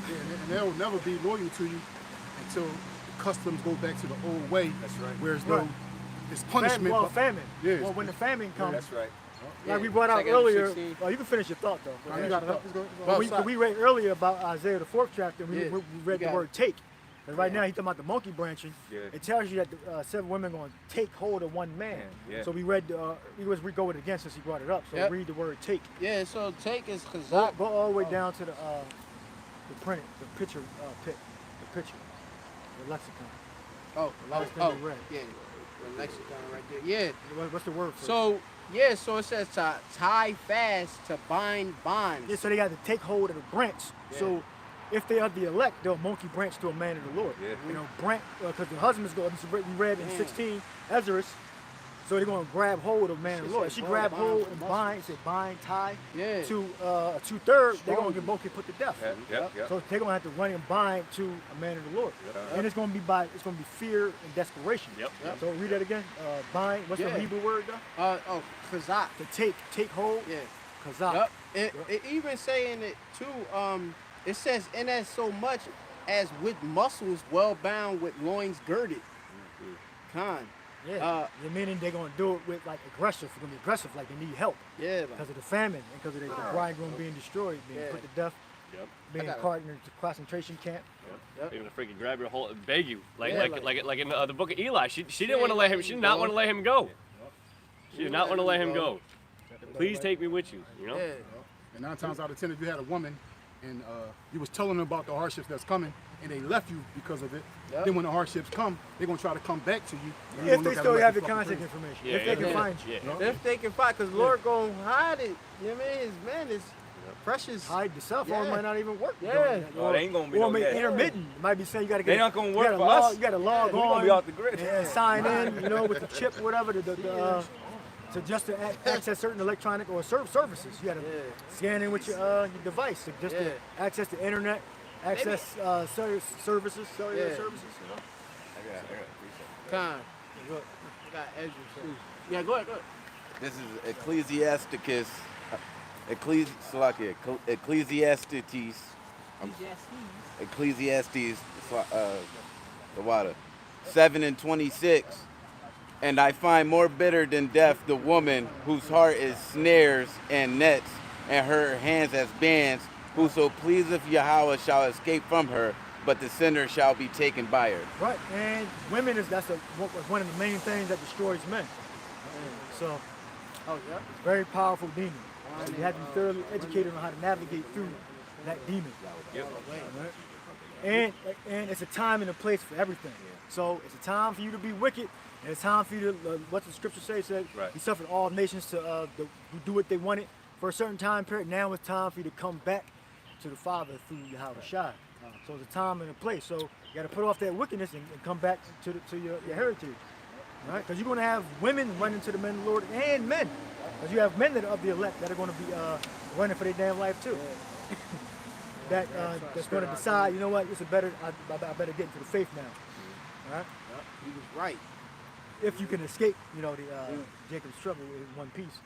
Yeah, and they'll never be loyal to you until the customs go back to the old way. That's right. Where it's Right. it's punishment. Well, but- famine. Yeah. Well, when the famine comes, That's right. like we brought out Second earlier. 16. You can finish your thought though. Oh, you got it up? We read earlier about Isaiah the 4th chapter. And we Yeah, read you the got word take. And right now he's talking about the monkey branching. Yeah. It tells you that the 7 women are going to take hold of one man. Yeah. So we read. We go it again since he brought it up. So Yep. read the word take. Yeah, so take is Go, chazak. go all the way down to the print, the picture, the picture, the lexicon. Oh, Last thing we read. yeah, the lexicon right there. Yeah. What's the word for it? So so it says to tie fast, to bind bonds. Yeah, so they got to take hold of the branch. So if they are the elect, they'll monkey branch to a man of the Lord. Yeah. You know, branch, because the husbands go, we read in 16, Ezra, So they're going to grab hold of man and Lord. If she grab hold and bind, say bind, tie Yeah. to a 2/3, they're going to both get put to death. Yep. So they're going to have to run and bind to a man of the Lord. And it's going to be fear and desperation. Yep. So read that again. Bind. What's the Hebrew word though? Kazak. To take hold. Yeah. Kazak. Yep. It even saying it too. It says, and as so much as with muscles well bound with loins girded. Khan. Yeah. Meaning they're going to do it with like aggressive. They're going to be aggressive, like they need help. Yeah. Because of the famine and because of the bridegroom being destroyed, being put to death, being caught in a concentration camp. Even to freaking grab your whole, beg you, like in the book of Eli. She didn't want to let him. She did not want to let him go. She did not want to let him go. Please take me with you. You know. Yeah. And 9 times out of 10, if you had a woman and you was telling them about the hardships that's coming, and they left you because of it, then when the hardships come, they're gonna try to come back to you. If they still have your contact information, if they can find you. If they can find, because Lord gonna hide it. You know what I mean? His man is precious. Hide the cell phone might not even work. Yeah. Oh, they ain't gonna be Or no make gas. intermittent. It might be saying you gotta get. They not gonna work you gotta for log, us. You gotta log We on. gonna be off the grid. And sign in, with the chip, whatever, to just to access certain electronic or services. You gotta scan in with your device to just to access the internet, access cellular services. Khan. I got Ezra too. Yeah, go ahead. This is Ecclesiasticus, Ecclesiastes, the water, 7:26. And I find more bitter than death the woman whose heart is snares and nets, and her hands as bands. Whoso pleaseth Yahweh shall escape from her, but the sinner shall be taken by her. Right, and women that's one of the main things that destroys men. So, it's a very powerful demon. So you have to be thoroughly educated on how to navigate through that demon. Right? And it's a time and a place for everything. So it's a time for you to be wicked, and it's time for you to, what the scripture says, he suffered all nations to who do what they wanted for a certain time period. Now it's time for you to come back to the Father through Yahweh Shai. So it's a time and a place. So you got to put off that wickedness and come back to your heritage. Right? Because you're going to have women running to the men of the Lord and men. Because you have men that are of the elect that are going to be running for their damn life too. That's going to decide, you know what, I better get into the faith now. Right? He was right. If you can escape, the Jacob's trouble in one piece.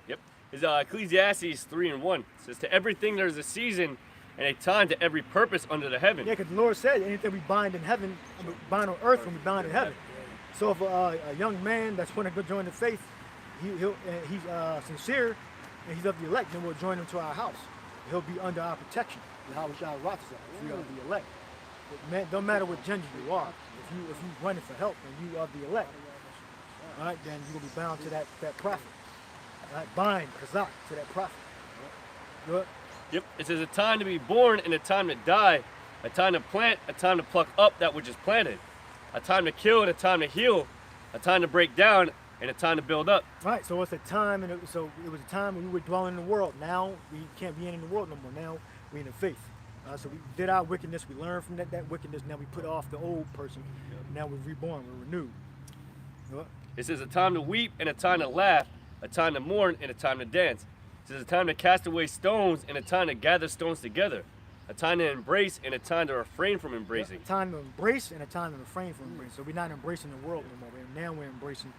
Yep. It's Ecclesiastes 3:1. It says, to everything there's a season and a time to every purpose under the heaven. Yeah, because the Lord said anything we bind in heaven, bind on earth when we bind in heaven. So if a young man that's going to go join the faith, he's sincere and he's of the elect, then we'll join him to our house. He'll be under our protection. How shall rocks us if you are the elect. It don't matter what gender you are. If you running for help and you are the elect, all right, then you're gonna be bound to that prophet. Right? Bind Kazak to that prophet. Good. Yep. It says a time to be born and a time to die, a time to plant, a time to pluck up that which is planted, a time to kill and a time to heal, a time to break down and a time to build up. Right. So it's a time, so it was a time when we were dwelling in the world. Now we can't be in the world no more. Now we're in the faith. So we did our wickedness. We learned from that wickedness. Now we put off the old person. Now we're reborn. We're renewed. What? It says a time to weep and a time to laugh, a time to mourn and a time to dance. It says a time to cast away stones and a time to gather stones together, a time to embrace and a time to refrain from embracing. A time to embrace and a time to refrain from embracing. So we're not embracing the world no more. Now we're embracing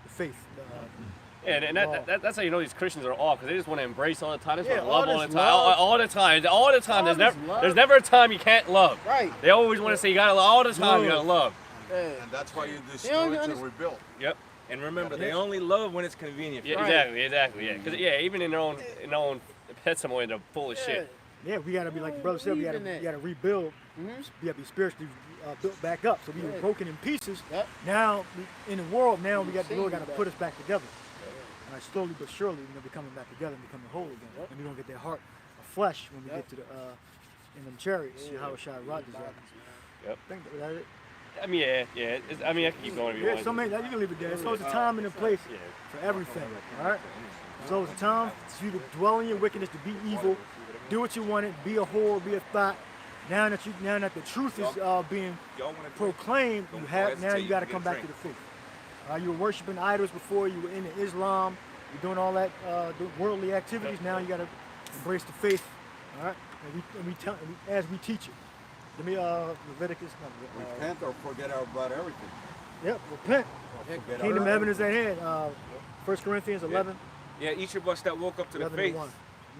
the faith. And that's how you know these Christians are off, because they just want to embrace all the time. They just Yeah, want to love all all this the time. All the time. All There's never a time you can't love. Right. They always want to say you gotta love all the time. You gotta love. Yeah. And that's why you destroy it and rebuild. Yep. And remember, they only love when it's convenient. Yeah, Right. exactly. Yeah, because even in their own testimony, they're full of shit. Yeah, we gotta be like the brother said. We gotta rebuild. We gotta be spiritually built back up. So we were broken in pieces. Yep. Now in the world, the Lord got to put us back together. And slowly but surely, we're gonna be coming back together and becoming whole again. And we're gonna get that heart of flesh when we get to the in them chariots. How Shai Rogers at. Yep. Think that it. I mean, yeah. I mean, I can keep going if you Yeah, want. so many, you can leave it there. So it's a time and a place for everything. All right. So it's a time for you to dwell in your wickedness, to be evil, do what you wanted, be a whore, be a thought. Now that the truth is being proclaimed, you got to come back to the faith. You were worshiping idols before. You were into Islam. You're doing all that doing worldly activities. Now you got to embrace the faith. All right, as we teach it. Give me Leviticus. Repent or forget about everything. Yep, repent. Forget Kingdom of about heaven is at hand. 1 Corinthians 11. Yeah, each of us that woke up to the 11 and faith,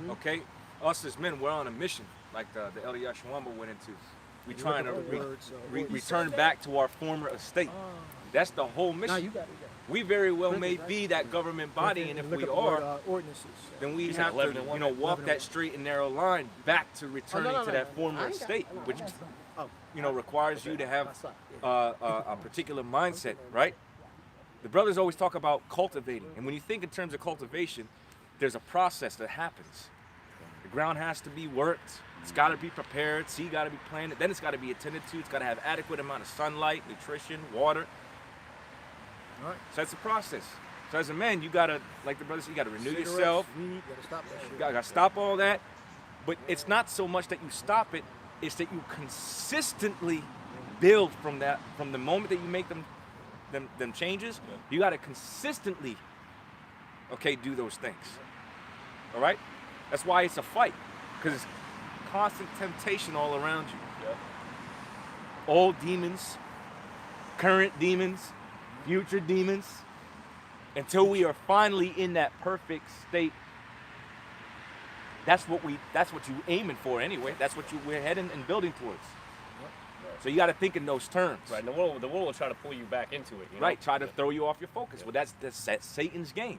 1. okay? Us as men, we're on a mission, like the Eli Yashwamba went into. We trying to return back to our former estate. That's the whole mission. You got it. We very well may be that government body, and if we are, ordinances. then we have to, walk that straight and narrow line back to returning to that former estate, which, requires you to have a particular mindset, right? The brothers always talk about cultivating, and when you think in terms of cultivation, there's a process that happens. The ground has to be worked. It's got to be prepared. Seed got to be planted. Then it's got to be attended to. It's got to have adequate amount of sunlight, nutrition, water. All right. So that's a process. So as a man, you gotta, like the brother said, you gotta renew yourself. Weed, gotta stop that shit. You gotta stop all that. But it's not so much that you stop it, it's that you consistently build from that, from the moment that you make them changes. You gotta consistently, do those things. All right? That's why it's a fight, because it's constant temptation all around you. Old demons, current demons, future demons, until we are finally in that perfect state. That's what you're aiming for anyway. That's what we're heading and building towards. So you got to think in those terms. Right. The world will try to pull you back into it. You know? Right. Try to throw you off your focus. Well, that's Satan's game.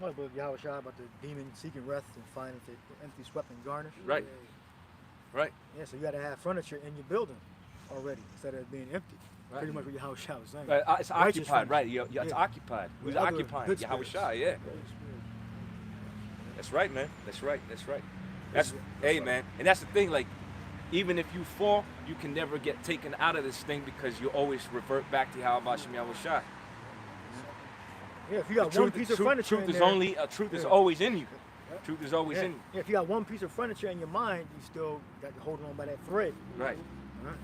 What about Yahweh Shai about the demon seeking rest and finding the empty swept and garnished? Right. Right. Yeah. So you got to have furniture in your building already instead of it being empty. Right. Pretty much what Yahweh Shai was saying. It's occupied, right? It's occupied. Who's Other occupying? good Yahweh spirits. Shai, yeah. That's right, man. That's right. Hey, man. And that's the thing, like, even if you fall, you can never get taken out of this thing because you always revert back to Yahweh Shai. Yeah, if you got one piece of furniture in there, truth is always in you. Truth is always in you. Yeah, if you got one piece of furniture in your mind, you still got to hold on by that thread. Right. Right.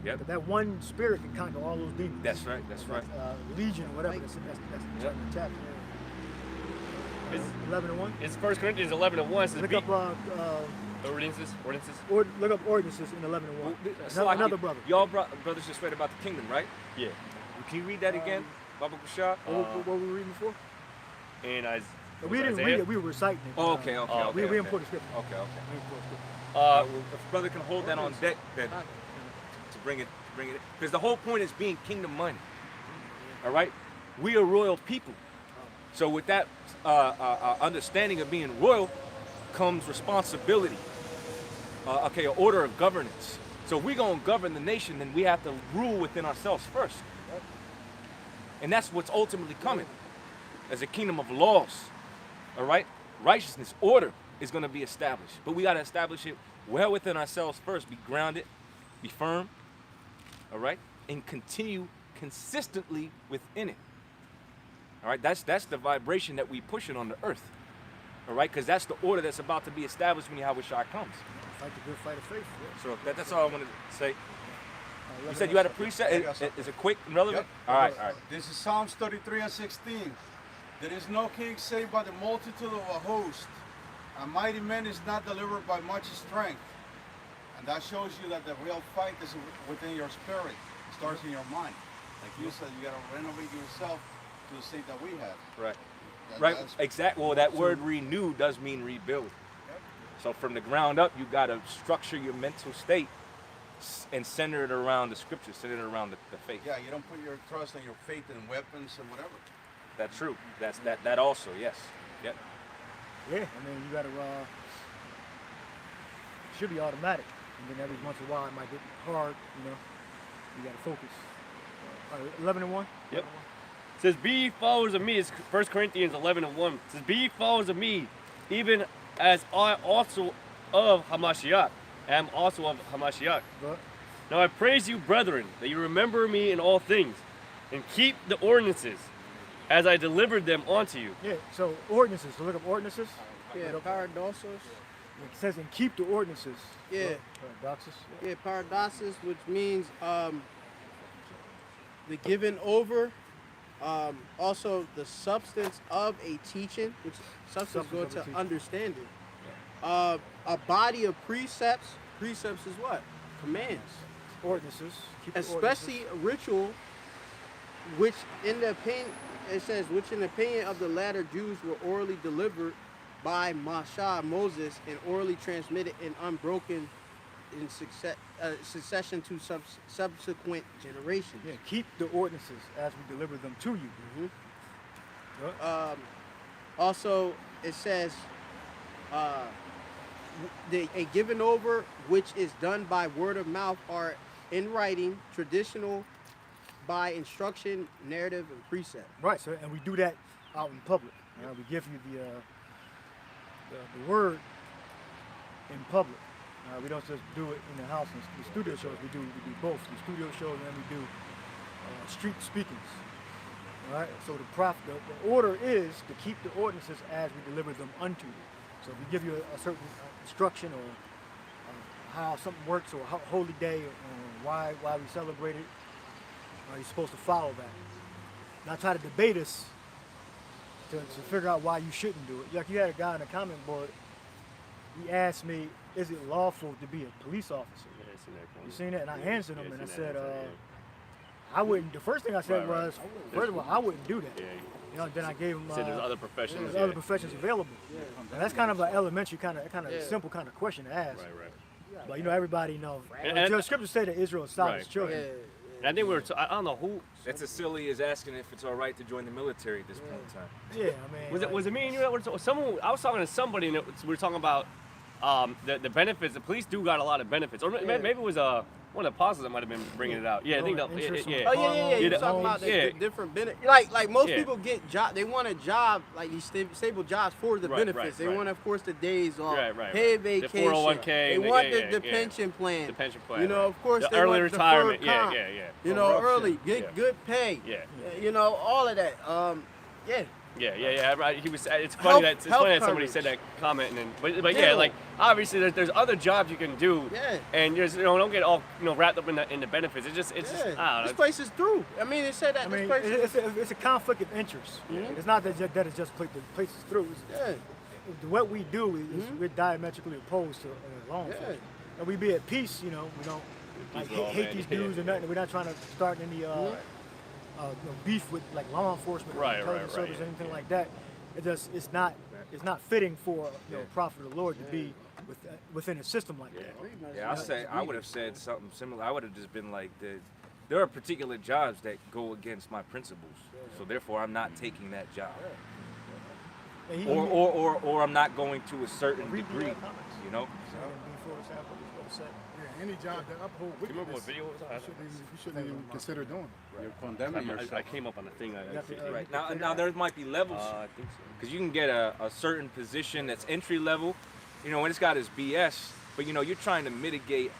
Yep. But that one spirit can conquer all those demons. That's right. Legion or whatever. That's the term in chapter. It's 11 and 1. It's 1 Corinthians 11 and 1. Says, Look up ordinances. look up ordinances in 11 and 1. So another brother. Y'all brothers just read about the kingdom, right? Yeah. Can you read that again, Baba Kushah? What were we reading before? And We didn't read it. We were reciting it. Oh, okay. We didn't put the scripture. Okay. We didn't put the scripture. Well, if brother can hold that on deck, then to bring it, because the whole point is being kingdom minded. All right, we are royal people. So with that understanding of being royal comes responsibility. An order of governance. So if we're gonna govern the nation, then we have to rule within ourselves first. And that's what's ultimately coming as a kingdom of laws. All right, righteousness, order is going to be established, but we got to establish it well within ourselves first. Be grounded, be firm. All right, and continue consistently within it. All right, that's the vibration that we pushing on the earth. All right, because that's the order that's about to be established when Yahweh Shai comes. Fight the good fight of faith. Yeah. So that's all I wanted to say. You said you had a preset. Is it quick and relevant? Yep. All right. This is Psalms 33 and 16. There is no king saved by the multitude of a host. A mighty man is not delivered by much strength. And that shows you that the real fight is within your spirit. It starts in your mind. Like you said, you got to renovate yourself to the state that we have. Right. Right. Exactly. Well, that word renew does mean rebuild. Yep. So from the ground up, you got to structure your mental state and center it around the scriptures, center it around the faith. Yeah, you don't put your trust and your faith in weapons and whatever. That's true. That also, yes. Yep. Yeah, and then you gotta should be automatic. And then every once in a while it might get hard, you know. You gotta focus. All right, 11 and 1? Yep. It says, be ye followers of me. It's 1 Corinthians 11 and 1. It says, be ye followers of me, even as I also of Hamashiach. Am also of Hamashiach. But Now I praise you, brethren, that you remember me in all things, and keep the ordinances as I delivered them unto you. yeah, so ordinances. So look up ordinances. Yeah, paradoxos. It says and keep the ordinances. Yeah. Paradoxes. Yeah, paradoxos, which means the giving over Also, the substance of a teaching, which substance go to understanding. A body of precepts. Precepts is what? Commands. Ordinances. Keep the Especially a ritual, which in the opinion, it says, which in the opinion of the latter Jews were orally delivered by Manasseh, Moses, and orally transmitted and unbroken in succession to subsequent generations. Yeah, keep the ordinances as we deliver them to you. Also, it says, a given over which is done by word of mouth are in writing, traditional by instruction, narrative, and precept. Right, so and we do that out in public. We give you the word in public. We don't just do it in the house and the studio shows. We do both the studio shows and we do street speakings. All right. So the order is to keep the ordinances as we deliver them unto you. So if we give you a certain instruction or how something works or how holy day or why we celebrate it, you're supposed to follow that. Not try to debate us to figure out why you shouldn't do it. Like you had a guy on the comment board. He asked me, is it lawful to be a police officer? Yeah, I seen that comment. You seen that? And I answered him and I said, yeah. I wouldn't. The first thing I said was, first of all, I wouldn't do that. Yeah. You know, then I gave him. Said there's other professions. There's other professions available. And that's kind of an elementary, kind of simple kind of question to ask. Right. But you know, everybody knows. And The scriptures say that Israel stopped his children. And I think I don't know who. That's as silly as asking if it's all right to join the military at this point in time. Yeah, I mean. Was it me and you that were someone? I was talking to somebody and we were talking about the benefits. The police do got a lot of benefits, or maybe it was one of the apostles that might have been bringing it out. Yeah, I think that. Yeah. Oh yeah. You're talking about the different benefits. Like most people get job. They want a job, like these stable jobs for the benefits. They want, of course, the days off, paid vacation. The 401k. They want the pension plan. The pension plan. You know, of course, the they early want retirement. Comp. Yeah. You know, early, get good pay. Yeah. You know, all of that. Yeah. Right. He was. It's funny that somebody said that comment, and then, but yeah, like obviously there's other jobs you can do, and you're don't get all wrapped up in the benefits. It's just I don't know. This place is through. I mean, it said that. I mean, this place it's a conflict of interest. It's not that it's just the place is through. What we do is we're diametrically opposed to law enforcement, and we be at peace. You know, we don't hate these dudes or nothing. We're not trying to start any beef with like law enforcement or intelligence service or anything like that. It's not fitting for prophet of the Lord to be within a system like that. Yeah, I would have said something similar. I would have just been like, there are particular jobs that go against my principles, so therefore I'm not taking that job, or I'm not going to a certain degree, you know. Any job that uphold wickedness, you shouldn't even consider doing. You're condemning yourself. I came up on the thing. Right now there might be levels, because you can get a certain position that's entry level, and it's got its BS, but you're trying to mitigate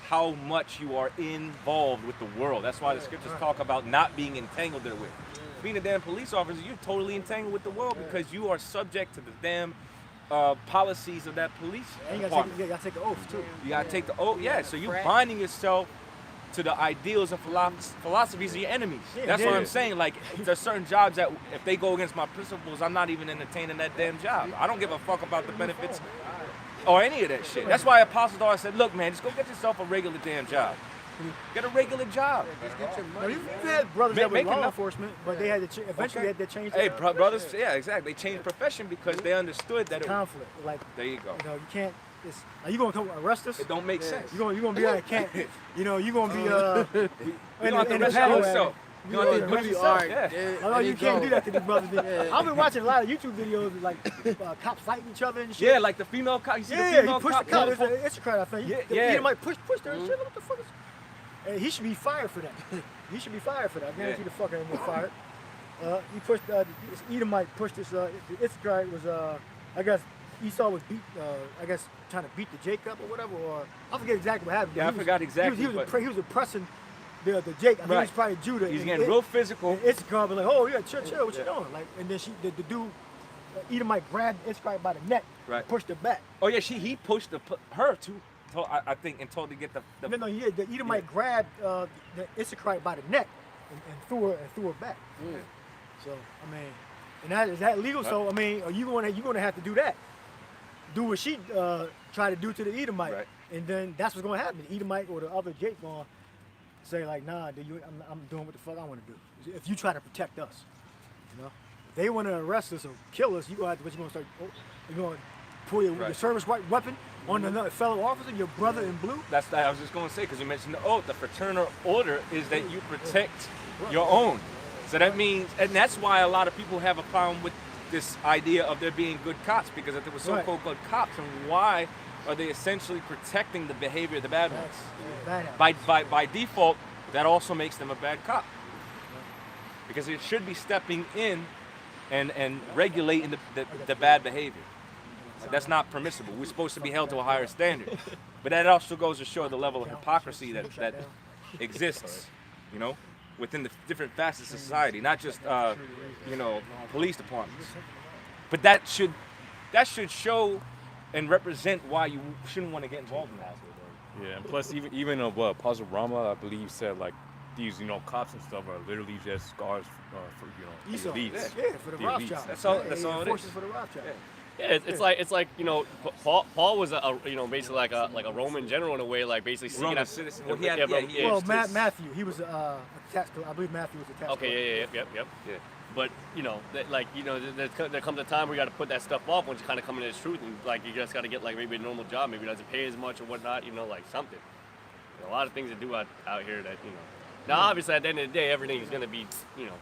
how much you are involved with the world. That's why the scriptures talk about not being entangled therewith. Being a damn police officer, you're totally entangled with the world because you are subject to the damn policies of that police department. You gotta take the oath too. You gotta take the oath, so you're binding yourself to the ideals and philosophies of your enemies. That's what I'm saying. Like, there's certain jobs that if they go against my principles, I'm not even entertaining that damn job. I don't give a fuck about the benefits or any of that shit. That's why apostles always said, look, man, just go get yourself a regular damn job. Get a regular job. just get your money. You had brothers that were law enforcement, but they had to eventually had to change. Hey, brothers, exactly. They changed profession because they understood that conflict. Like, there you go. You can't. Are you gonna come arrest us? It don't make sense. You're gonna be like can't. You're gonna be you don't have to arrest yourself. You don't have to arrest yourself. You can't do that to these brothers. I've been watching a lot of YouTube videos of like cops fighting each other and shit. Yeah, like the female cop. You see the female cop? It's a crowd. I think. He might push their shit. What the fuck is? And he should be fired for that. He should be fired for that. I guarantee the fucker ain't gonna fire. He pushed. Edomite pushed this. Issachar was. I guess Esau was trying to beat the Jacob or whatever. Or I forget exactly what happened. Yeah, I forgot exactly. He was oppressing the Jacob. I think it was probably Judah. He's getting real physical. Issachar was like, oh yeah, chill. What you doing? Like, and then the dude. Edomite grabbed Issachar by the neck. Right. Pushed her back. Oh yeah, he pushed her too. I think, and told to get the the Edomite grabbed the Issachar by the neck and threw her back. So I mean, and is that legal? So I mean, are you gonna have to do that? Do what she tried to do to the Edomite, Right. and then that's what's gonna happen. The Edomite or the other Jake gonna say like, nah, I'm doing what the fuck I want to do. If you try to protect us, you know, if they want to arrest us or kill us, you gonna have to. What you gonna start? You gonna pull your service weapon on another fellow officer, your brother in blue? That's I was just going to say, because you mentioned the oath. The fraternal order is that you protect your own. So that means, and that's why a lot of people have a problem with this idea of there being good cops, because if there were so-called good cops, and why are they essentially protecting the behavior of the bad ones? By default, that also makes them a bad cop, because it should be stepping in and regulating the bad behavior. That's not permissible. We're supposed to be held to a higher standard. But that also goes to show the level of hypocrisy that exists, you know, within the different facets of society, not just, you know, police departments. But that should show and represent why you shouldn't want to get involved in that. Yeah, and plus even Apostle Rama, I believe, said like these, you know, cops and stuff are literally just scars for you know, the elites. Yeah, for the The Rothschilds. elites. That's all it is. Forces for the Rothschilds. Yeah, it's like you know, Paul was a you know, basically like a Roman general in a way, like basically seeking Roman out citizen. Well, he had, Well, Matthew, he was a tax collector. I believe Matthew was a tax collector. Okay, yep. Yeah. But you know, like you know, there comes a time where you got to put that stuff off once you kind of come into this truth, and like you just got to get like maybe a normal job, maybe it doesn't pay as much or whatnot, you know, like something. There's a lot of things to do out here that, you know. Now, obviously, at the end of the day, everything is going to be, you know,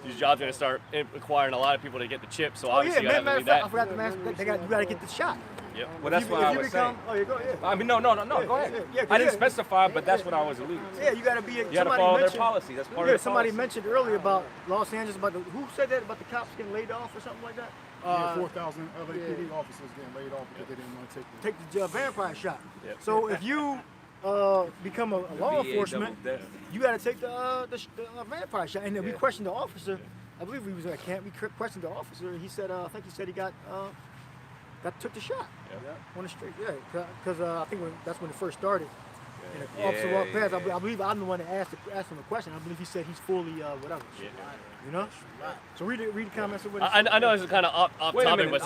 these jobs are going to start requiring a lot of people to get the chip. So obviously, you got to fact, I forgot to mention, you got to get the shot. Yep. Well, that's what I was saying. Oh, yeah, go ahead. I mean, no, go ahead. I didn't specify, but that's what I was alluding to. Yeah, you got to be. You got to follow their policy. That's part of the somebody policy. mentioned earlier about Los Angeles, who said that about the cops getting laid off or something like that? 4,000 LAPD officers getting laid off because they didn't want to take the vampire shot. Yep. So if you become a law enforcement, you got to take the vampire shot. And then we questioned the officer. I believe he was at camp. We questioned the officer, and he said, I think he said he took the shot on the street. Yeah, because I think that's when it first started. And the officer walked past. I believe I'm the one that asked him a question. I believe he said he's fully whatever. You know. So read the comments. Of what I know this is kind of off topic, but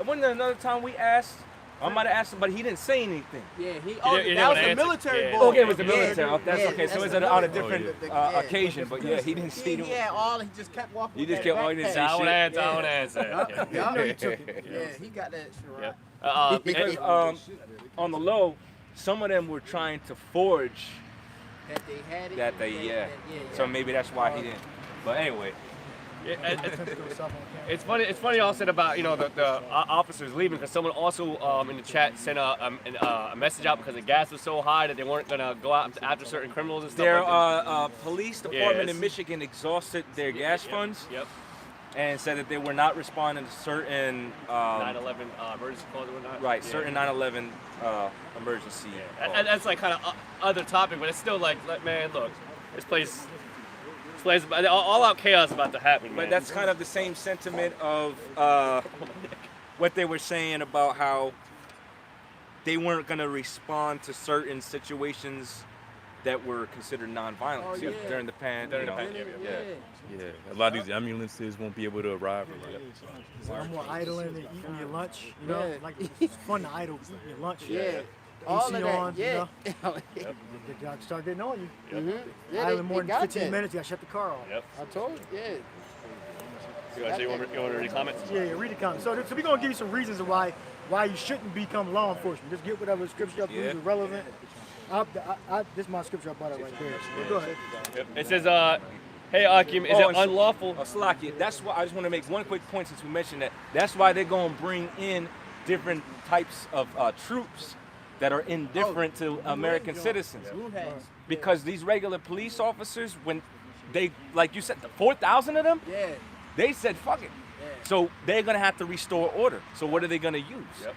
wasn't there another time we asked? I might have asked him, but he didn't say anything. Yeah, that was the military boy. Okay, it was the military. That's okay. So it was on a different occasion, but yeah, he didn't see the. He just kept walking. He just kept walking. He didn't say shit. I won't answer. Yeah, he got that shit right. Because on the low, some of them were trying to forge That they had it. that they So maybe that's why he didn't. But anyway. It's funny. It's funny also about, you know, the officers leaving, because someone also in the chat sent a message out because the gas was so high that they weren't gonna go out after certain criminals and stuff. Their like that. police department in Michigan exhausted their gas funds. Yep. And said that they were not responding to certain 9/11 emergency calls or whatnot. Right, certain 9/11 emergency. And that's like kind of other topic, but it's still like, man, look, this place all out chaos about to happen. But man. that's kind of the same sentiment of what they were saying about how they weren't going to respond to certain situations that were considered nonviolent during the pandemic. Yeah, a lot of these ambulances won't be able to arrive. No more idling and eating your lunch. You know, like it's fun to idle your lunch. All AC of that. on, you know. The job start getting on you. Idling more than 15 minutes, you gotta shut the car off. Yep. I told you, You want to read the comments? Yeah, read the comments. So we're gonna give you some reasons of why you shouldn't become law enforcement. Just get whatever scripture you believe is relevant. This is my scripture I brought up right there. Go ahead. Yep. It says, hey Akim, is it unlawful? Slacky, that's why I just want to make one quick point since we mentioned that. That's why they're going to bring in different types of troops that are indifferent to American citizens. Because these regular police officers, when they, like you said, 4,000 of them, they said, fuck it. So they're going to have to restore order. So what are they going to use?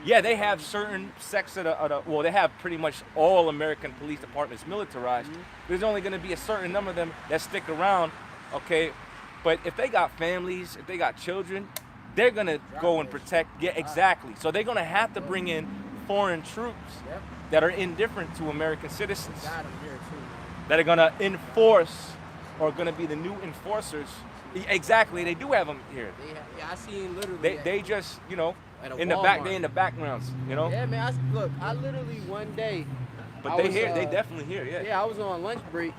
Yeah, they have certain sects of they have pretty much all American police departments militarized. There's only going to be a certain number of them that stick around, okay? But if they got families, if they got children, they're going to go and protect. Yeah, exactly. So they're going to have to bring in foreign troops that are indifferent to American citizens, that are going to enforce are going to be the new enforcers. Exactly, they do have them here. Yeah, I seen literally. They just, you know, at a in the back, Walmart. they in the backgrounds, you know. Yeah, man. Look, I literally one day. But I they was, here, they definitely here, yeah. Yeah, I was on lunch break,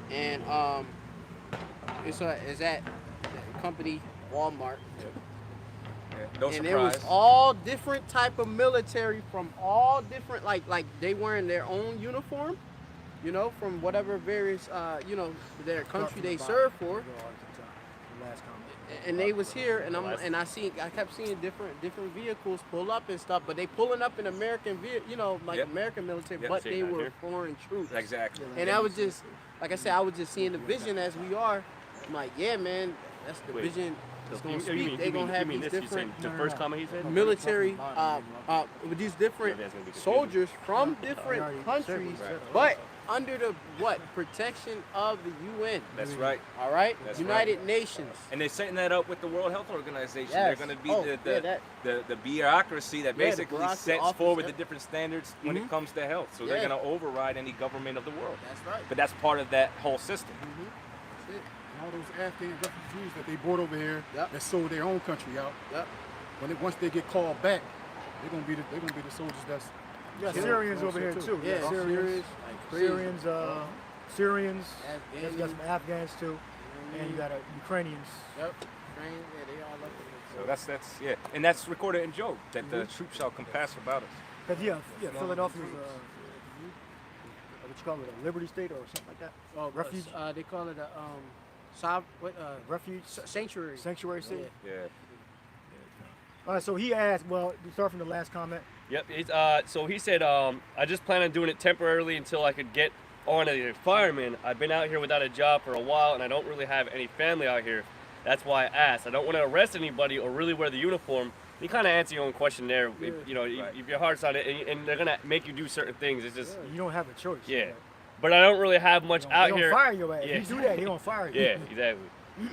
and it's at the company Walmart. Yeah, no and surprise. it was all different type of military from all different, like they wearing their own uniform, you know, from whatever various, you know, their country they serve for. And they was here, and I kept seeing different vehicles pull up and stuff, but they pulling up in American, you know, like American military, but they were foreign troops. Exactly. And I was just, like I said, I was just seeing the vision as we are. I'm like, yeah, man, that's the vision. It's gonna speak. They're gonna have these different the first comment he said? military, with these different soldiers from different countries, but under the protection of the UN. That's right. All right. That's United Nations. And they're setting that up with the World Health Organization. Yes. They're going to be the bureaucracy that basically sets forward the different standards when it comes to health. So they're going to override any government of the world. That's right. But that's part of that whole system. That's it. And all those Afghan refugees that they brought over here that sold their own country out. Once they get called back, they're gonna be the soldiers that's. You got Syrians over here too. Yeah, Syrians, Syrians. You got some Afghans too, and you got Ukrainians. Yep. Ukraine, yeah, they all up in it. So that's and that's recorded in Job that the troops shall compass about us. Cause Philadelphia is what you call it, a liberty state or something like that. Oh, refuge. They call it refuge sanctuary. Sanctuary city. Yeah. All right. So he asked. Well, to start from the last comment. Yep. So he said, I just plan on doing it temporarily until I could get on as a fireman. I've been out here without a job for a while, and I don't really have any family out here. That's why I asked. I don't want to arrest anybody or really wear the uniform. You kind of answer your own question there. Yeah. You know, if your heart's on it, and they're gonna make you do certain things. It's just you don't have a choice. Yeah. But I don't really have much out here. They're gonna fire your ass. Yeah. If you do that, they're gonna fire you. Yeah, exactly.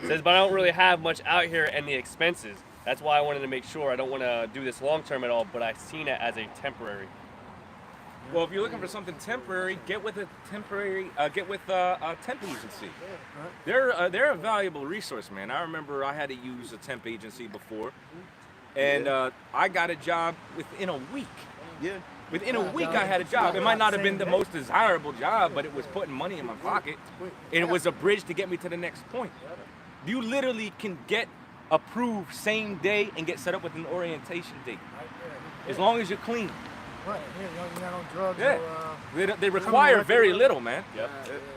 Says, but I don't really have much out here and the expenses. That's why I wanted to make sure. I don't want to do this long term at all, but I've seen it as a temporary. Well, if you're looking for something temporary, get with a temp agency. They're a valuable resource, man. I remember I had to use a temp agency before, and I got a job within a week. Yeah. Within a week, I had a job. It might not have been the most desirable job, but it was putting money in my pocket, and it was a bridge to get me to the next point. You literally can get approved same day and get set up with an orientation date, as long as you're clean. Right. You're not on drugs. Yeah. They require very little, man. Yep.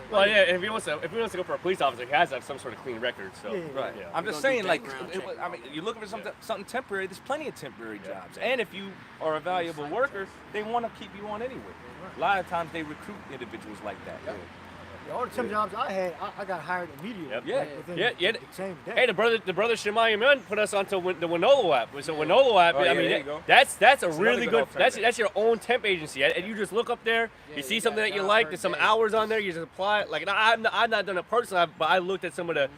Well, yeah. If he wants to go for a police officer, he has to have some sort of clean record. So. Right. Yeah. I'm just saying, like, I mean, you're looking for something temporary. There's plenty of temporary jobs, and if you are a valuable worker, they want to keep you on anyway. A lot of times they recruit individuals like that. All the temp jobs I had, I got hired immediately. Yep. Within the same day. Hey, the brother Shemayim put us onto the Winolo app. So Winolo app, I mean, that's a really good. That's your own temp agency, and you just look up there. You see something that you like. There's some hours on there. You just apply. Like I've not done it personally, but I looked at some of the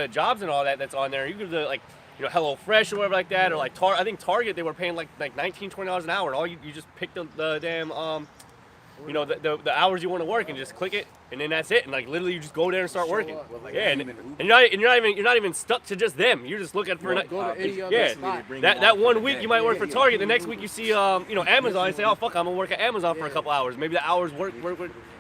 jobs and all that's on there. You could do like, you know, Hello Fresh or whatever like that, or like I think Target, they were paying like $19, $20 an hour, and all you just pick the damn you know, the hours you want to work and just click it, and then that's it. And like literally, you just go there and start working. Yeah, and you're not even stuck to just them. You're just looking for that 1 week you might work for Target. The next week you see you know, Amazon and say, oh fuck, I'm gonna work at Amazon for a couple hours. Maybe the hours work.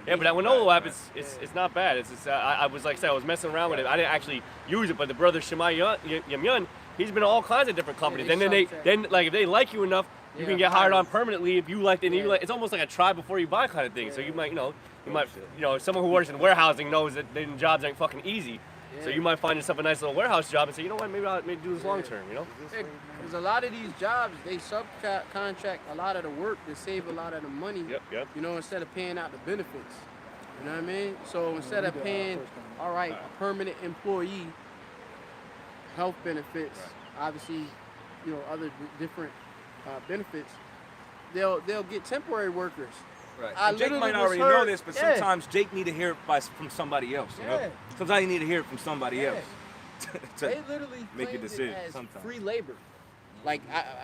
Yeah, but that Winolo app it's not bad. I was like I said, I was messing around with it. I didn't actually use it, but the brother Shemayim, he's been at all kinds of different companies. And then like if they like you enough, you can get hired on permanently if you like it. It's almost like a try before you buy kind of thing. So you might, someone who works in warehousing knows that then jobs ain't fucking easy. So you might find yourself a nice little warehouse job and say, you know what, maybe I'll do this long term. You know. Because a lot of these jobs, they subcontract a lot of the work to save a lot of the money. Yep. You know, instead of paying out the benefits. You know what I mean? So instead of paying, all right, a permanent employee, health benefits, obviously, you know, other different benefits, they'll get temporary workers. Right. Jake might already know this, but sometimes Jake need to hear it from somebody else. You know? Sometimes you need to hear it from somebody else to they literally make a decision. It as sometimes. Free labor, like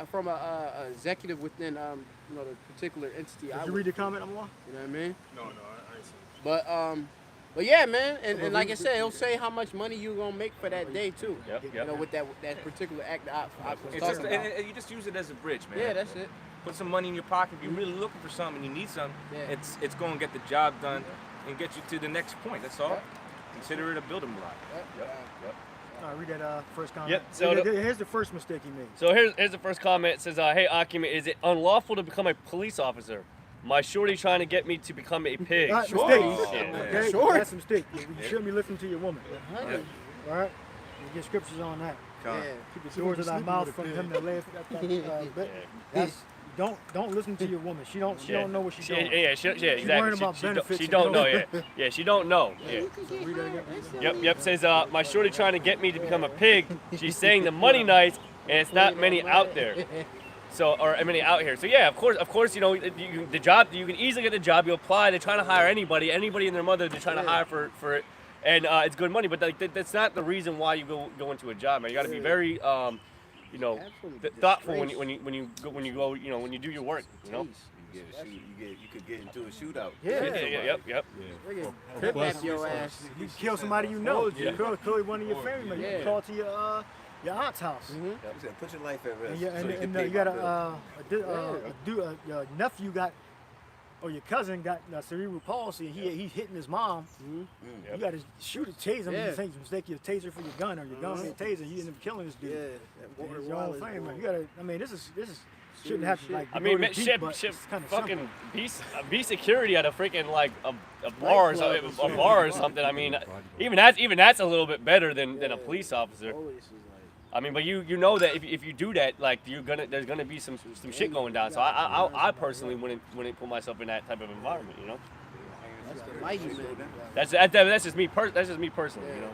from a executive within you know, the particular entity. Did you read the comment, Amar? You know what I mean? No, I ain't seen it. But But yeah, man, and like I said, it'll say how much money you're gonna make for that day too. Yep. You know, with that particular act that I was It's talking just, about. and you just use it as a bridge, man. Yeah, that's it. Put some money in your pocket. If you're really looking for something and you need something, Yeah. it's going to get the job done and get you to the next point. That's all. Consider it a building block. All right, read that first comment. Yep, so Here's the first mistake he made. So here's the first comment. It says, hey, Akima, is it unlawful to become a police officer? My shorty trying to get me to become a pig. All right, Sure. mistake. Yeah. Okay, Sure. that's a mistake. You shouldn't be listening to your woman. All right? You get scriptures on that. Yeah. Keep the doors of thy mouth from him that laugh at that. That's don't listen to your woman. She don't know what she's doing. Yeah, worrying exactly. about benefits She and don't know. don't- Yeah, yeah, she don't know. Yeah. Read that again. Yep. Says, my shorty trying to get me to become a pig. She's saying the money nice, and it's not many out there. So, or many out here. So yeah, of course, you know, the job, you can easily get the job. You apply. They're trying to hire anybody and their mother. They're trying to hire for it, and it's good money. But like, that's not the reason why you go into a job, man. You got to be very, you know, thoughtful when you go, when you do your work, you know. You could get into a shootout. Yep. Kidnap your ass. You kill somebody you know. You kill one of your family members. You call to your aunt's house. Put your life at risk. And you got your nephew got, or your cousin got cerebral palsy, and he's hitting his mom. You got to shoot a taser. You think you mistake your taser for your gun, or your gun for your taser. You end up killing this dude. It's your own family. You gotta. I mean, this is shouldn't have to like. I mean, go deep, shit, but it's kinda fucking simple. be security at a freaking like a bar or something, or something. I mean, even that's a little bit better than a police officer. I mean, but you know that if you do that, like there's gonna be some shit going down. So I personally wouldn't put myself in that type of environment, you know. Mighty man. That's just me personally, you know.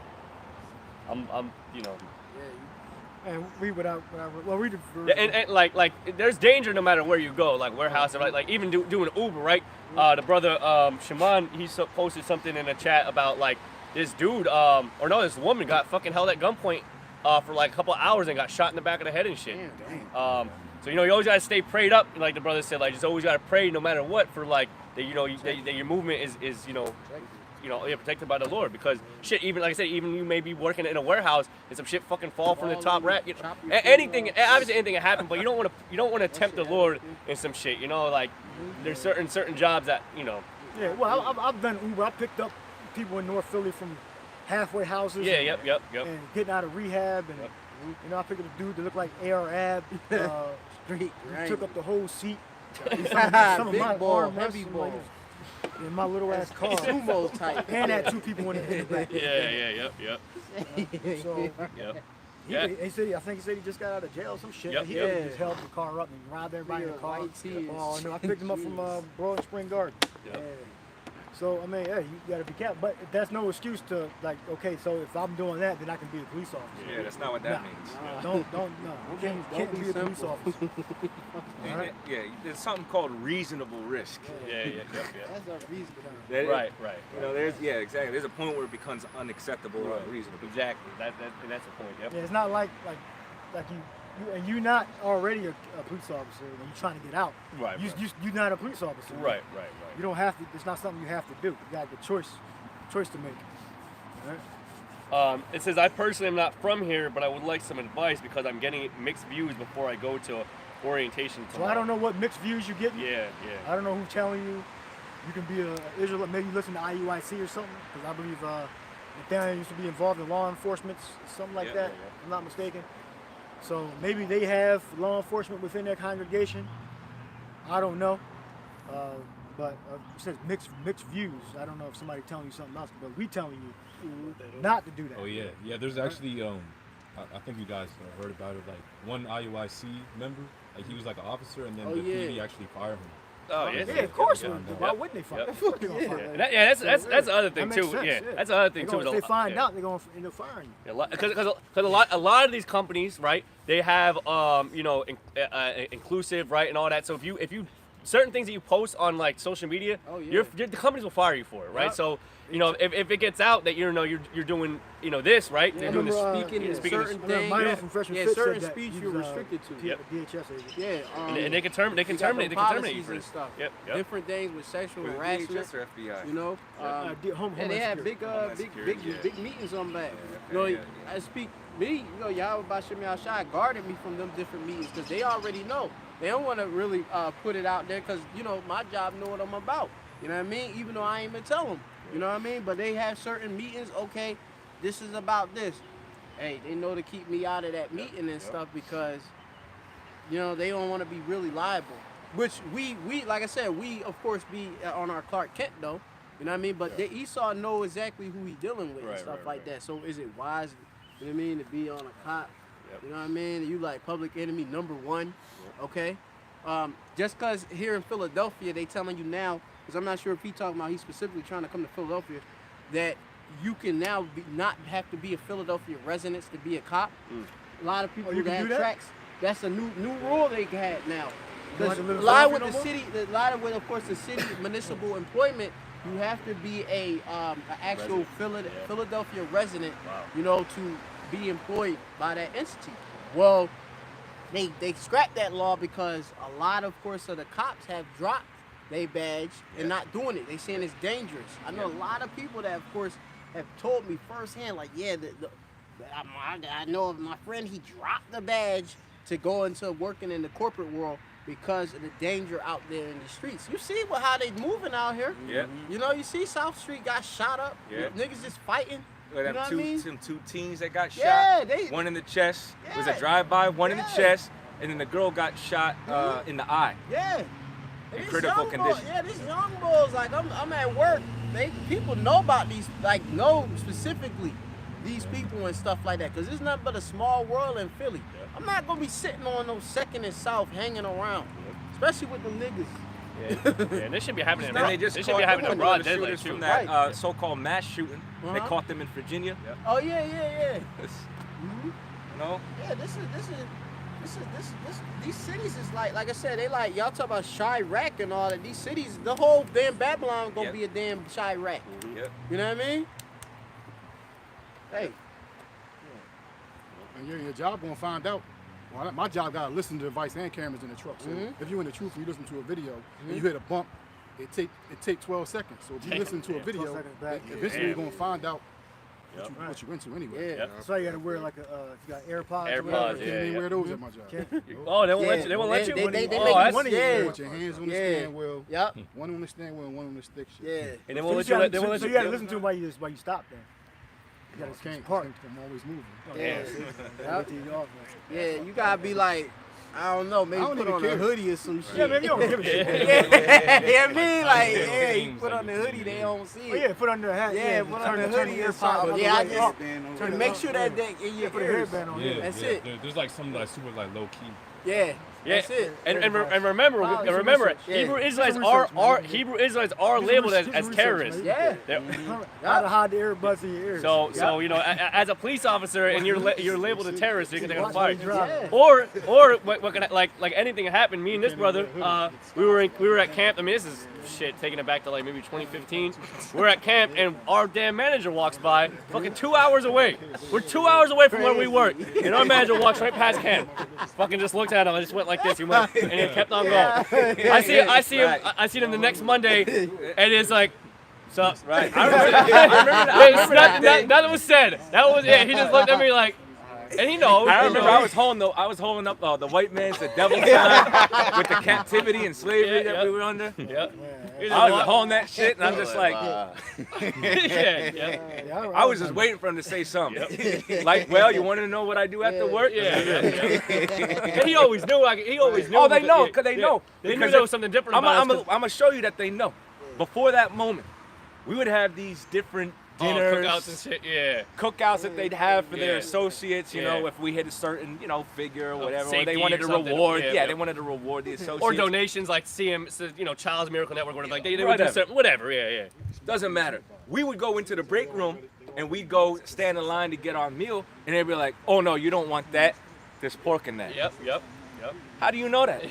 I'm you know. And read without well, read it. And like there's danger no matter where you go, like warehouse, like even doing Uber, right? The brother Shimon, he posted something in the chat about like this dude this woman got fucking held at gunpoint for like a couple of hours and got shot in the back of the head and shit. So you know you always gotta stay prayed up, like the brother said, like just always gotta pray no matter what for like that that your movement is protected by the Lord, because shit, even like I said, even you may be working in a warehouse and some shit fucking fall from the top rack. You know, anything can happen, but you don't want to tempt the Lord in some shit. You know, like there's certain jobs that you know. Yeah, well, I've done Uber. I picked up people in North Philly from halfway houses. Yeah, and, yep. And getting out of rehab, and you know, I picked up a dude that looked like Arab. Took up the whole seat. Some of my arm heavy ball. In my little ass car. Sumo type. And had two people in the back. Yep. So, Yep. he said, I think he said he just got out of jail or some shit. Yep. He just held the car up and robbed everybody in the car. Oh no, I picked him up from Broad Spring Garden. Yep. So I mean, yeah, you gotta be careful, but that's no excuse to like. Okay, so if I'm doing that, then I can be a police officer. Yeah, that's not what that means. Don't can't be a police officer. Right. Yeah, there's something called reasonable risk. Yeah. That's a reasonable. Right. You know, exactly. There's a point where it becomes unacceptable or unreasonable. Exactly. That's the point. Yep. Yeah, it's not like you're not already a police officer when you're trying to get out. Right. You're not a police officer. Right. You don't have to. It's not something you have to do. You got the choice to make. All right? It says, I personally am not from here, but I would like some advice because I'm getting mixed views before I go to orientation tomorrow. So I don't know what mixed views you're getting. Yeah. I don't know who's telling you. You can be an Israelite. Maybe you listen to IUIC or something, because I believe Nathaniel used to be involved in law enforcement, something like that. If I'm not mistaken. So maybe they have law enforcement within their congregation. I don't know. But it says mixed views. I don't know if somebody telling you something else, but we telling you not to do that. Oh yeah. There's actually I think you guys heard about it. Like one IUIC member, like he was like an officer, and then the PD actually fired him. Oh yeah. Yeah, of course. Why wouldn't they fire? That's the other thing too. Sense, yeah, that's the other thing too. If they find out, they're gonna end up firing you. Because a lot of these companies, right? They have inclusive, right, and all that. So if you certain things that you post on like social media, Oh, yeah. the companies will fire you for it, right? Yep. So you know, if it gets out that you're doing this, right? Yeah, They're doing this. speaking in speaking certain to- things. Mine from Freshman Yeah, Fit certain said that speech he you're was, restricted to. Yep. DHS agent. Yeah, and they can terminate you got them you policies for and this. stuff. Yep. Different things with sexual Was it harassment. DHS or FBI? You know, and they had big, Homeland Security, yeah. big meetings on that. Yeah, You know, yeah. I speak me. You know, Yakalba Page guarded me from them different meetings because they already know. They don't want to really put it out there because you know my job know what I'm about. You know what I mean? Even though I ain't even tell them. You know what I mean? But they have certain meetings. Okay, this is about this. Hey, they know to keep me out of that meeting and stuff because you know they don't want to be really liable. Which we like I said, we of course be on our Clark Kent though. You know what I mean? But Esau know exactly who he dealing with and stuff like that. So is it wise, you know what I mean, to be on a cop? You know what I mean? You like public enemy number one, okay? Just because here in Philadelphia they telling you now, because I'm not sure if he talking about he's specifically trying to come to Philadelphia, that you can now not have to be a Philadelphia resident to be a cop. A lot of people you that can have do that? tracks. That's a new rule they had now. You Because don't have to live in a lot with Philadelphia the no city, a lot with of course the city municipal employment, you have to be a actual Philadelphia resident, you know, to be employed by that entity. Well, they scrapped that law because a lot of course of the cops have dropped their badge and not doing it. They saying it's dangerous. I know a lot of people that of course have told me firsthand, like, yeah, I know of my friend, he dropped the badge to go into working in the corporate world because of the danger out there in the streets. You see how they moving out here. Yeah. You know, you see South Street got shot up. Yeah. Niggas just fighting. Look You know at what I them mean? them two teens that got Yeah, shot. they- One in the chest. It was a Yeah. drive-by. One in the Yeah. chest, and then the girl got shot in the eye. Yeah. And In these critical young condition. Boys, yeah, these young boys, like I'm at work. People know about these, like know specifically these people and stuff like that. Cause it's nothing but a small world in Philly. I'm not gonna be sitting on no Second and South hanging around, especially with the niggas. Yeah, and this should be happening. And they just this should be caught happening one abroad. of the Deadly shooters too. from that Right. so-called mass shooting. They Uh-huh. caught them in Virginia. Oh yeah. You know? Yeah, these cities is like I said, they like y'all talk about Chirac and all that. These cities, the whole damn Babylon gonna Yep. be a damn Chirac. Yep. You know what I mean? Hey, And your job gonna find out. Well, my job gotta listen to the device and cameras in the truck. So Mm-hmm. if you're in the truth and you listen to a video and you hit a bump, it take 12 seconds. So if you listen to a video, 12 seconds back. eventually you're Damn. gonna find out what you're into anyway. yeah. Yep. That's why you gotta wear like a, if you got AirPods. or AirPods, whatever. Can't yeah. even wear those at my job. Oh, they won't let you. They won't let you. They Oh, make that's- one of you. Yeah. Put your hands on the Yeah. steering wheel. Yep. One on the steering wheel and one on the stick shift. Yeah. And they So won't let you you. gotta, They won't let so you. you gotta listen to them while you stop then. You gotta Can't park. I'm always moving. Yeah. Wait till you off, man. Yeah, you gotta be like, I don't know, maybe I don't put even on a care. hoodie or some shit. Yeah, man, you don't give a shit. Yeah, I mean, like, yeah, you put on the hoodie, they don't see Oh, it. yeah, put under a hat. Yeah, put on the turn hoodie or AirPods something. on Yeah, I the way just up. to make sure that in your Put a ears. headband on. Yeah, That's yeah. it. There's like some like super like low key. Yeah, Yeah, that's it. and remember, Wow, it's remember, research. Yeah. Hebrew Israelites It's are research, man. Hebrew Israelites are It's labeled research, as it's terrorists. research, Yeah. How to hide the earbuds in your ears. So you know, as a police officer and you're labeled a terrorist, they're gonna Watch fire me you. drive. Or what can like anything happened. Me and this brother, we were at camp. I mean, this is shit. Taking it back to like maybe 2015. We're at camp and our damn manager walks by, fucking 2 hours away. We're 2 hours away from where we work, and our manager walks right past camp. Fucking just looked at him. I just went like this. He went, and he kept on going. I see him the next Monday, and it's like. So Right. I remember that. Nothing was said. That was it. He just looked at me like, and he knows. I he remember knows. I was holding up the white man's the devil's sign with the captivity and slavery that we were under. Yeah. I was holding that shit, and I'm just like, yeah. I was just waiting for him to say something. Like, well, you wanted to know what I do after work? Yeah. And he always knew. He always knew. Oh, they know, because they know. They knew Because there was something different about us. I'm gonna show you that they know. Before that moment, we would have these different dinners, cookouts and shit. Yeah. cookouts that they'd have for their Yeah. associates. You know, Yeah. if we hit a certain figure or whatever, or safety they wanted or to something. reward. Yeah, Yeah, yeah. they wanted to reward the associates. Or donations like Child's Miracle Network, whatever. Like they would do Whatever. something, whatever. Yeah. Doesn't matter. We would go into the break room and we'd go stand in line to get our meal, and they'd be like, "Oh no, you don't want that. There's pork in that." Yep. Yep. How do you know that?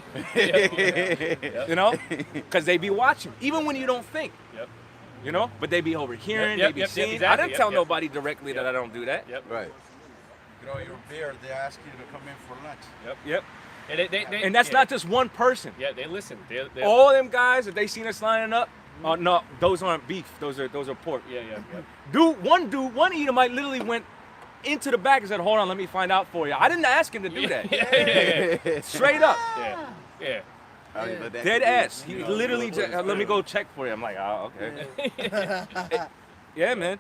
You know? Because they be watching, even when you don't think. Yep. You know? But they be overhearing, Yep, they be yep, seeing. exactly, I didn't yep, tell yep. nobody directly that I don't do that. Yep. Right. You know, your beer, they ask you to come in for lunch. Yep. And, And that's not just one person. Yeah, they listen. They All them guys, if they seen us lining up, no, those aren't beef. Those are pork. Yeah. One Edomite literally went into the back and said, "Hold on, let me find out for you." I didn't ask him to do that. Yeah. Straight up. Yeah. Dead ass. He literally just, let me go check for you. I'm like, oh, okay. Yeah, man.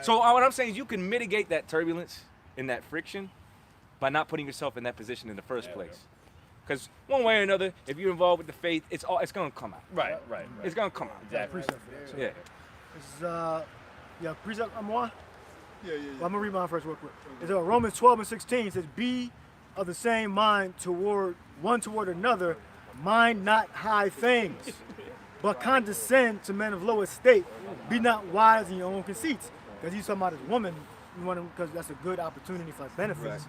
So what I'm saying is you can mitigate that turbulence and that friction by not putting yourself in that position in the first place. Because one way or another, if you're involved with the faith, it's gonna come out. Right. It's gonna come out. Exactly. Precept for that. So Yeah. This is, precept I'm on. Yeah. Well, I'm gonna read mine first real quick. It's Romans 12:16. It says, "Be of the same mind toward another, mind not high things, but condescend to men of low estate. Be not wise in your own conceits." Because he's talking about his woman, because that's a good opportunity for benefits.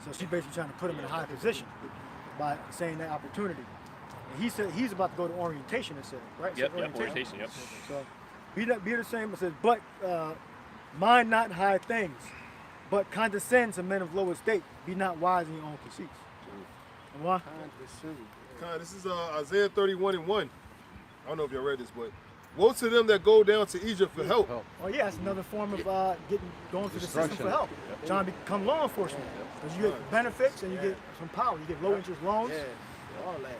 So she's basically trying to put him in a high position by saying that opportunity. And he said he's about to go to orientation. It said, right? Yep. Orientation. Yep. So be the same. It says, but mind not high things, but condescend to men of low estate. Be not wise in your own conceits. And why? This is Isaiah 31:1. I don't know if y'all read this, but woe to them that go down to Egypt for help. Oh yeah, that's another form of going to the system for help. Trying to become law enforcement. Because you get benefits and you get some power. You get low interest loans. All that.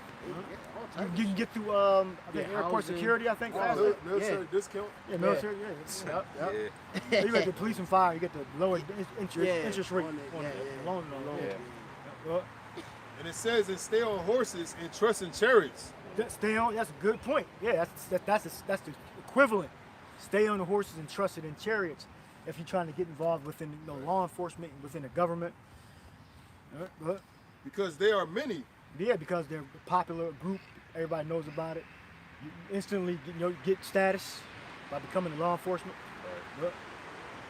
You can get through I think airport security, I think. Military discount. Yeah, military. Yep. So you get the police and fire. You get the lower interest rate on the loan. And it says, and stay on horses and trust in chariots. Stay on. That's a good point. Yeah, that's the equivalent. Stay on the horses and trust it in chariots. If you're trying to get involved within law enforcement and within the government. Because they are many. Yeah, because they're a popular group. Everybody knows about it. You instantly get status by becoming a law enforcement. It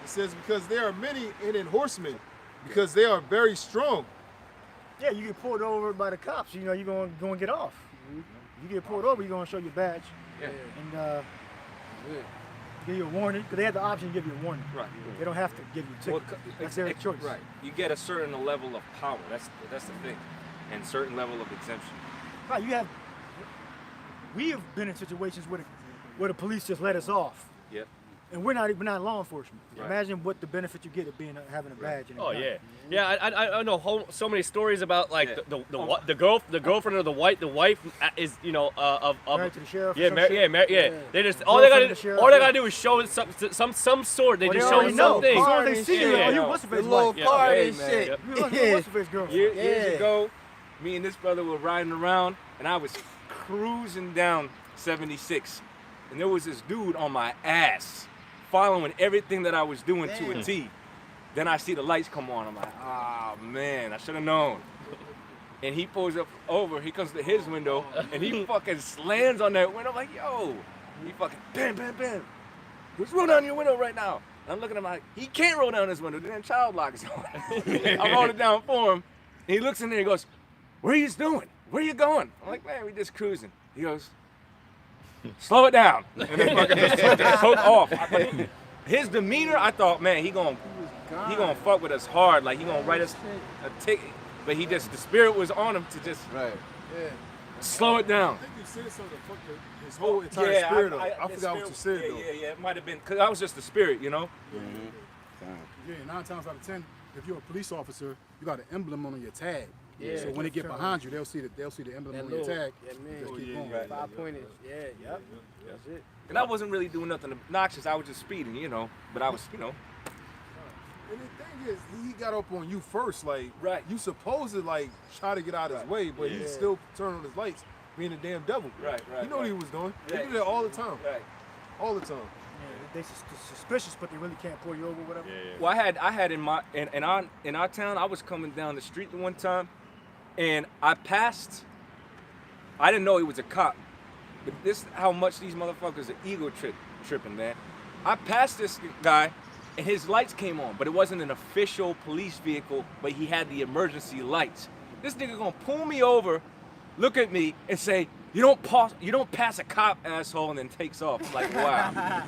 says, because they are many and in horsemen, because they are very strong. Yeah, you get pulled over by the cops. You're going to get off. You get pulled over, you're going to show your badge. Yeah. And give you a warning. Because they have the option to give you a warning. Right. They don't have to give you a ticket. That's their choice. Right. You get a certain level of power. That's the thing. And certain level of exemption. Right. We have been in situations where the police just let us off. Yep. And we're not law enforcement. Right. Imagine what the benefit you get of having a badge. And a gun. Yeah. I know so many stories about like the girlfriend of the wife is married to the sheriff. Yeah. They just all they gotta do is show some sort. They just show something. As soon as they see you, what's the face little wife? party shit. What's the face girl? Years ago, me and this brother were riding around, and I was cruising down 76, and there was this dude on my ass, following everything that I was doing to a T. Then I see the lights come on. I'm like, ah, man, I should have known. And he pulls up over. He comes to his window, and he fucking slams on that window. I'm like, yo. He fucking, bam. Just roll down your window right now. And I'm looking at him like, he can't roll down his window. Then child lock is on. I rolled it down for him. And he looks in there and he goes, what are you doing? Where are you going? I'm like, man, we just cruising. He goes, slow it down. And then fucking just took off. His demeanor, I thought, man, he gonna fuck with us hard. Like, he gonna write us a ticket. But the spirit was on him to just slow it down. I think you said something to fuck his whole entire spirit up. I forgot what you said, though. Yeah, it might have been, because I was just the spirit, you know? Yeah, 9 times out of 10, if you're a police officer, you got an emblem on your tag. Yeah, so when they get behind you, they'll see the emblem on your tag. Just keep going. 5 pointers. Yep. That's it. And I wasn't really doing nothing obnoxious. I was just speeding, but I was, And the thing is, he got up on you first. Like, you supposed to try to get out of his way, but he still turned on his lights, being a damn devil. He knew what he was doing. They do that all the time. All the time. They're suspicious, but they really can't pull you over, whatever. Well, I had in our town, I was coming down the street the one time, and I passed. I didn't know he was a cop, but this is how much these motherfuckers are ego tripping, man. I passed this guy, and his lights came on, but it wasn't an official police vehicle, but he had the emergency lights. This nigga gonna pull me over, look at me, and say, you don't pass a cop, asshole, and then takes off. I'm like, wow.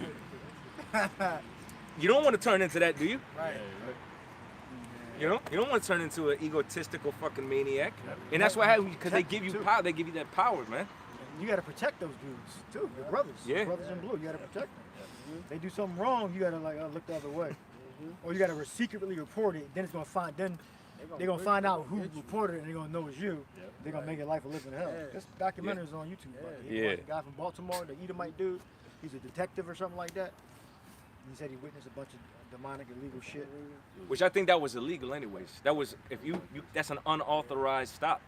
You don't want to turn into that, do you? Right. You know, you don't want to turn into an egotistical fucking maniac. And that's what happens because they give you power. They give you that power, man. You got to protect those dudes too, your brothers. Yeah. Your brothers in blue. You got to protect them. They do something wrong, you got to like look the other way, or you got to secretly report it. Then it's gonna find. Then they're gonna find out who reported it, and they're gonna know it's you. They're gonna make your life a living hell. This documentary is on YouTube. Yeah. The guy from Baltimore, the Edomite dude. He's a detective or something like that. He said he witnessed a bunch of demonic illegal shit. Which I think that was illegal anyways. That was, if you that's an unauthorized stop.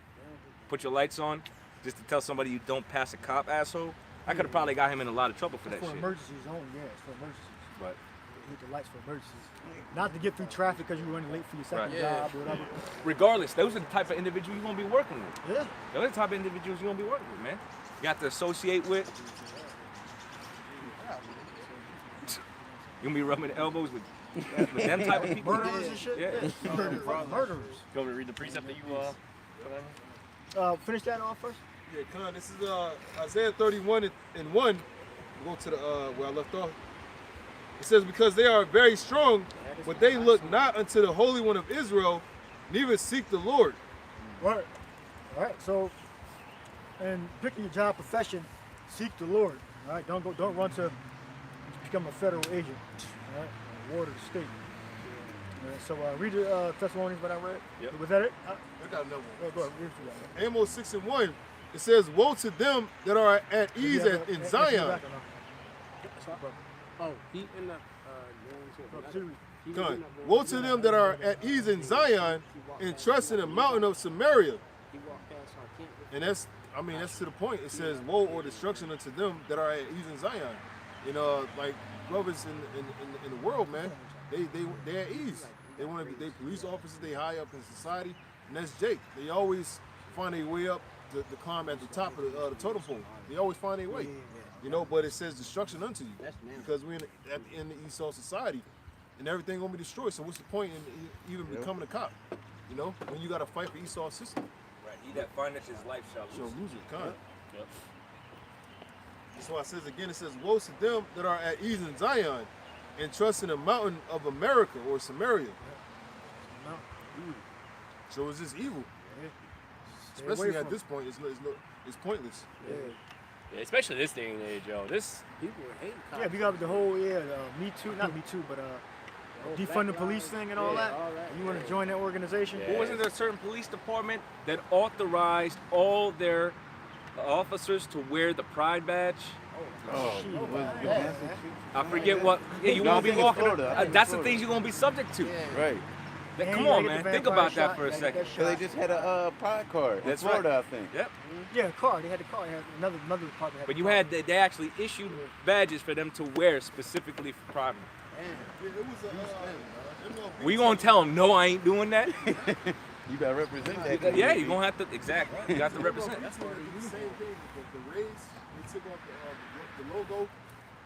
Put your lights on just to tell somebody you don't pass a cop, asshole. I could have probably got him in a lot of trouble for that For shit. emergencies only, yeah, it's for emergencies. But You hit the lights for emergencies. Not to get through traffic because you're running late for your second Right. job or whatever. regardless, those are the type of individual you're gonna be working with. Yeah. Those are the type of individuals you're gonna be working with, man. You got to associate with. You're gonna be rubbing elbows with them type of people. Murderers and shit? Yeah. Murderers. Go to read the precept that you Finish that off first. Yeah, Con, this is Isaiah 31 and 1. We'll go to the where I left off. It says, because they are very strong, but they look not unto the Holy One of Israel, neither seek the Lord. Right. All right. So, and picking your job profession, seek the Lord. All right. Don't run to become a federal agent. All right. A ward of the state. All right, so read the Thessalonians that I read. Yep. Was that it? I got another one. Go ahead. Read it. Amos 6 and 1. It says, woe to them that are at ease in Zion. Oh, he in the. Con, woe to them that are at ease in Zion and trust in the mountain of Samaria. And that's to the point. It says, woe or destruction unto them that are at ease in Zion. You know, like brothers in the world, man, they're at ease. They want to be police officers. They high up in society, and that's Jake. They always find their way up to climb at the top of the totem pole. They always find their way. You know, but it says destruction unto you because we're at the end of Esau society, and everything gonna be destroyed. So what's the point in even becoming a cop? You know, when you got to fight for Esau's system. Right. He that findeth his life shall lose. Lose it, kind. Yep. That's why it says again. It says, woe to them that are at ease in Zion, and trust in the mountain of America or Samaria. So it's just evil. Especially at this point, it's pointless. Yeah, especially this day and age, yo. This People hate cops. Yeah, we got the whole Me Too, not Me Too, but defund the police thing and all that. You want to join that organization? Well, wasn't there a certain police department that authorized all their officers to wear the pride badge? I forget what. Yeah, you won't be walking. That's the things you're gonna be subject to. Right. And Come you on, gotta man. get the Think vampire about that shot, for a you gotta second. get So they shot. just had a pride card. That's in Florida, right. I think. Yep. Yeah, a car. They had the car. They had another department. But you had they actually issued badges for them to wear specifically for pride month. We gonna tell them no, I ain't doing that. You gotta represent that. Yeah, you gonna have to exactly. You got to represent. That's why the same thing. The Rays, they took off the logo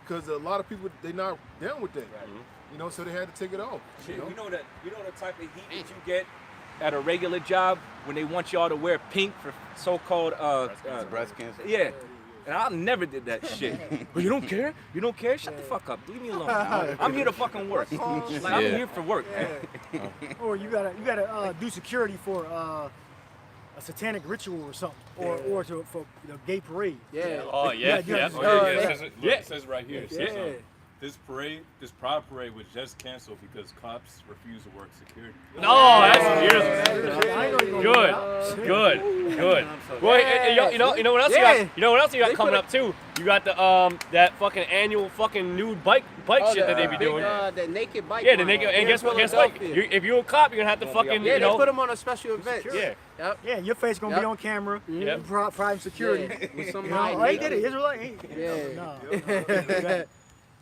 because a lot of people they not down with that. You know, so they had to take it off. Shit, you know the type of heat that you get at a regular job when they want y'all to wear pink for so-called breast cancer. Yeah. And I never did that shit. But you don't care? You don't care? Shut the fuck up. Leave me alone. I'm here to fucking work. Like, I'm here for work, man. Or you gotta do security for a satanic ritual or something, or for the gay parade. Yeah. Oh yeah, Yeah, yeah. It says right here. It says, this pride parade was just canceled because cops refused to work security. No, that's beautiful. Good. Well, you know what else you got? You know what else you got coming up too? You got the that fucking annual fucking nude bike shit that they be doing. The naked bike. Yeah, the naked. And guess what? If you're a cop, you're gonna have to fucking Yeah, they put them on a special event. Yeah. Yep. Yeah, your face gonna be on camera. Yep. Private security. Yeah. With You know, somebody oh, he did it. Israelite. Yeah. No.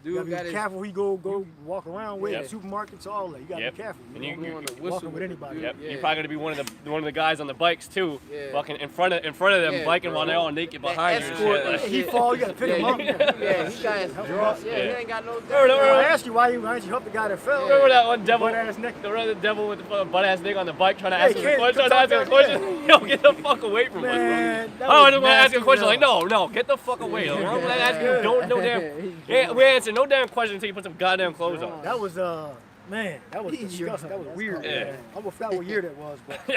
You gotta Dude got be his careful who you go walk around with, Yep. supermarkets, all that. You gotta Yep. be careful. And You you- don't you- be on the walking whistle with anybody. Yep. Yeah. You're probably gonna be one of the guys on the bikes too, Yeah. walking in front of them, Yeah, biking while they're all naked behind you. and escort shit, and like- He fall, you gotta pick him up. Yeah, he got his draw. Yeah, he Yeah. ain't got no. I asked you why didn't you help the guy that fell? Remember that one devil? Butt ass naked. The devil with the butt ass nigga on the bike trying to Hey, ask him a kid, question. come Trying to ask him a talk to question. Yo, get the fuck away from us, Man, bro. that I was just want to ask you a nasty question. as Like, no, get the fuck away. Like, I'm gonna ask you no damn. Yeah, we answer no damn question until you put some goddamn clothes on. That was man, that was disgusting. That was weird. Yeah. Man. I forgot what year that was, but Yo,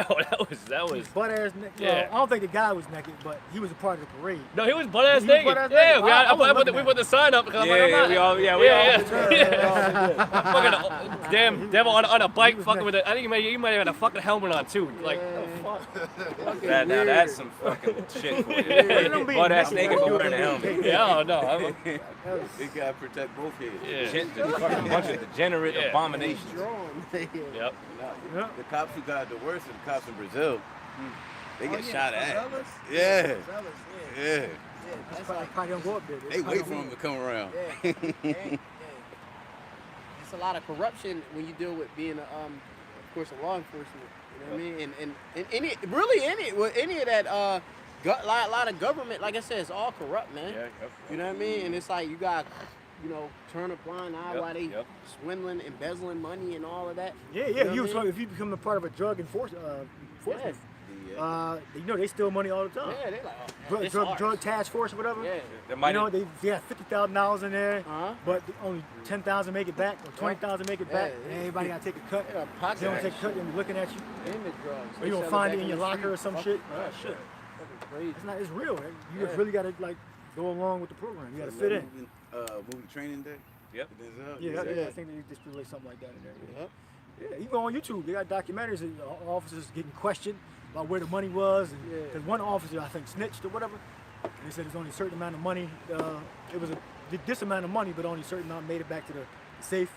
that was. butt ass naked. Yeah. I don't think the guy was naked, but he was a part of the parade. No, he was butt ass He was naked. butt-ass Yeah, naked. I we put the sign up. 'cause I'm like, Yeah, I'm not- we all yeah. Fucking damn devil on a bike fucking with it. I think he might have had a fucking helmet on too. Like, Now that's some fucking shit for Don't be you. Butt ass naked, naked, bro. but wearing a helmet. yeah, no, You gotta protect both heads. yeah. Fucking bunch of degenerate Yeah. abominations. Yep. Nah, the cops who got the worst are the cops in Brazil. They get shot at. Fellas? Yeah. Fellas, yeah. Yeah. That's probably don't go up there. They wait for him to come around. Yeah. It's a lot of corruption when you deal with being of course, a law enforcement. You know what I mean? And any of that lot of government, like I said, it's all corrupt, man. Yeah, yep. You know what I mean? And it's like you got, turn a blind eye while they Yep. swindling, embezzling money and all of that. Yeah, You yeah. know what I mean? If you become a part of a drug enforcement, Yeah. they steal money all the time. Yeah, they like, Drug task force or whatever. Yeah. They might they got $50,000 in there, Uh-huh. but only 10,000 make it back, or 20,000 make it back. Yeah, And everybody gotta take a cut. Yeah, pocket They don't that take a cut and looking at you. in the drugs. Or you gonna find it in your locker or some shit. Yeah, Shit. Fucking crazy. It's real. Man. You just Yeah. really gotta go along with the program. You gotta fit in. Movie Training Day. Yep. Yeah, Yeah. I think they just relate something like that in there. Yep. Yeah, you go on YouTube. They got documentaries of officers getting questioned about where the money was, and because one officer I think snitched or whatever. And they said there's only a certain amount of money. It was this amount of money, but only a certain amount made it back to the safe,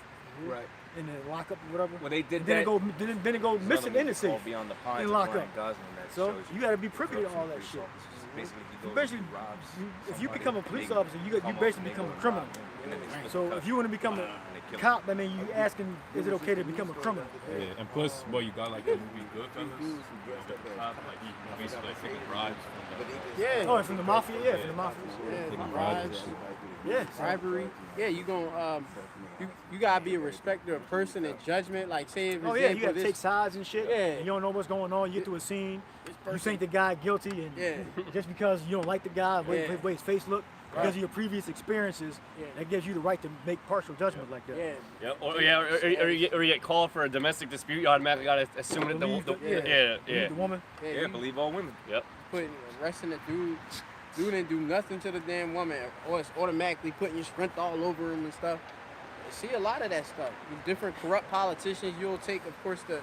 Right. in the lockup or whatever. Well, they did And then that. Then it go missing in the All safe. beyond the pines and of lock Ryan up. Gosling that So shows you gotta be privy to all that police shit. officers. Basically, he You goes basically, and robs if you somebody, become a police they officer, you come basically up and become they a go criminal. rob them, and then they split So the if you want to become and they a kill cop, that means you asking, is it okay to become a criminal? Yeah, and plus, well, you got like the movie Goodfellas. The cop, like he basically like taking bribes from the Yeah. Oh, and from the mafia, yeah, from the mafia. Yeah, taking bribes, Yeah. bribery. Yeah, you gonna you gotta be a respecter of person and judgment. Like say, for Oh yeah, you example, gotta take sides and shit. Yeah. And you don't know what's going on. You get to a scene, you think the guy guilty, and Yeah. just because you don't like the guy, Yeah. way his face look, because of your previous experiences, Yeah. that gives you the right to make partial judgments like that. Yeah. Yep. Or you get called for a domestic dispute, you automatically gotta assume that Believe the Believe yeah. the woman. Yeah, Yeah, you believe all women. Yep. arresting a dude. Dude didn't do nothing to the damn woman, or it's automatically putting your strength all over him and stuff. I see a lot of that stuff. With different corrupt politicians, you'll take, of course, the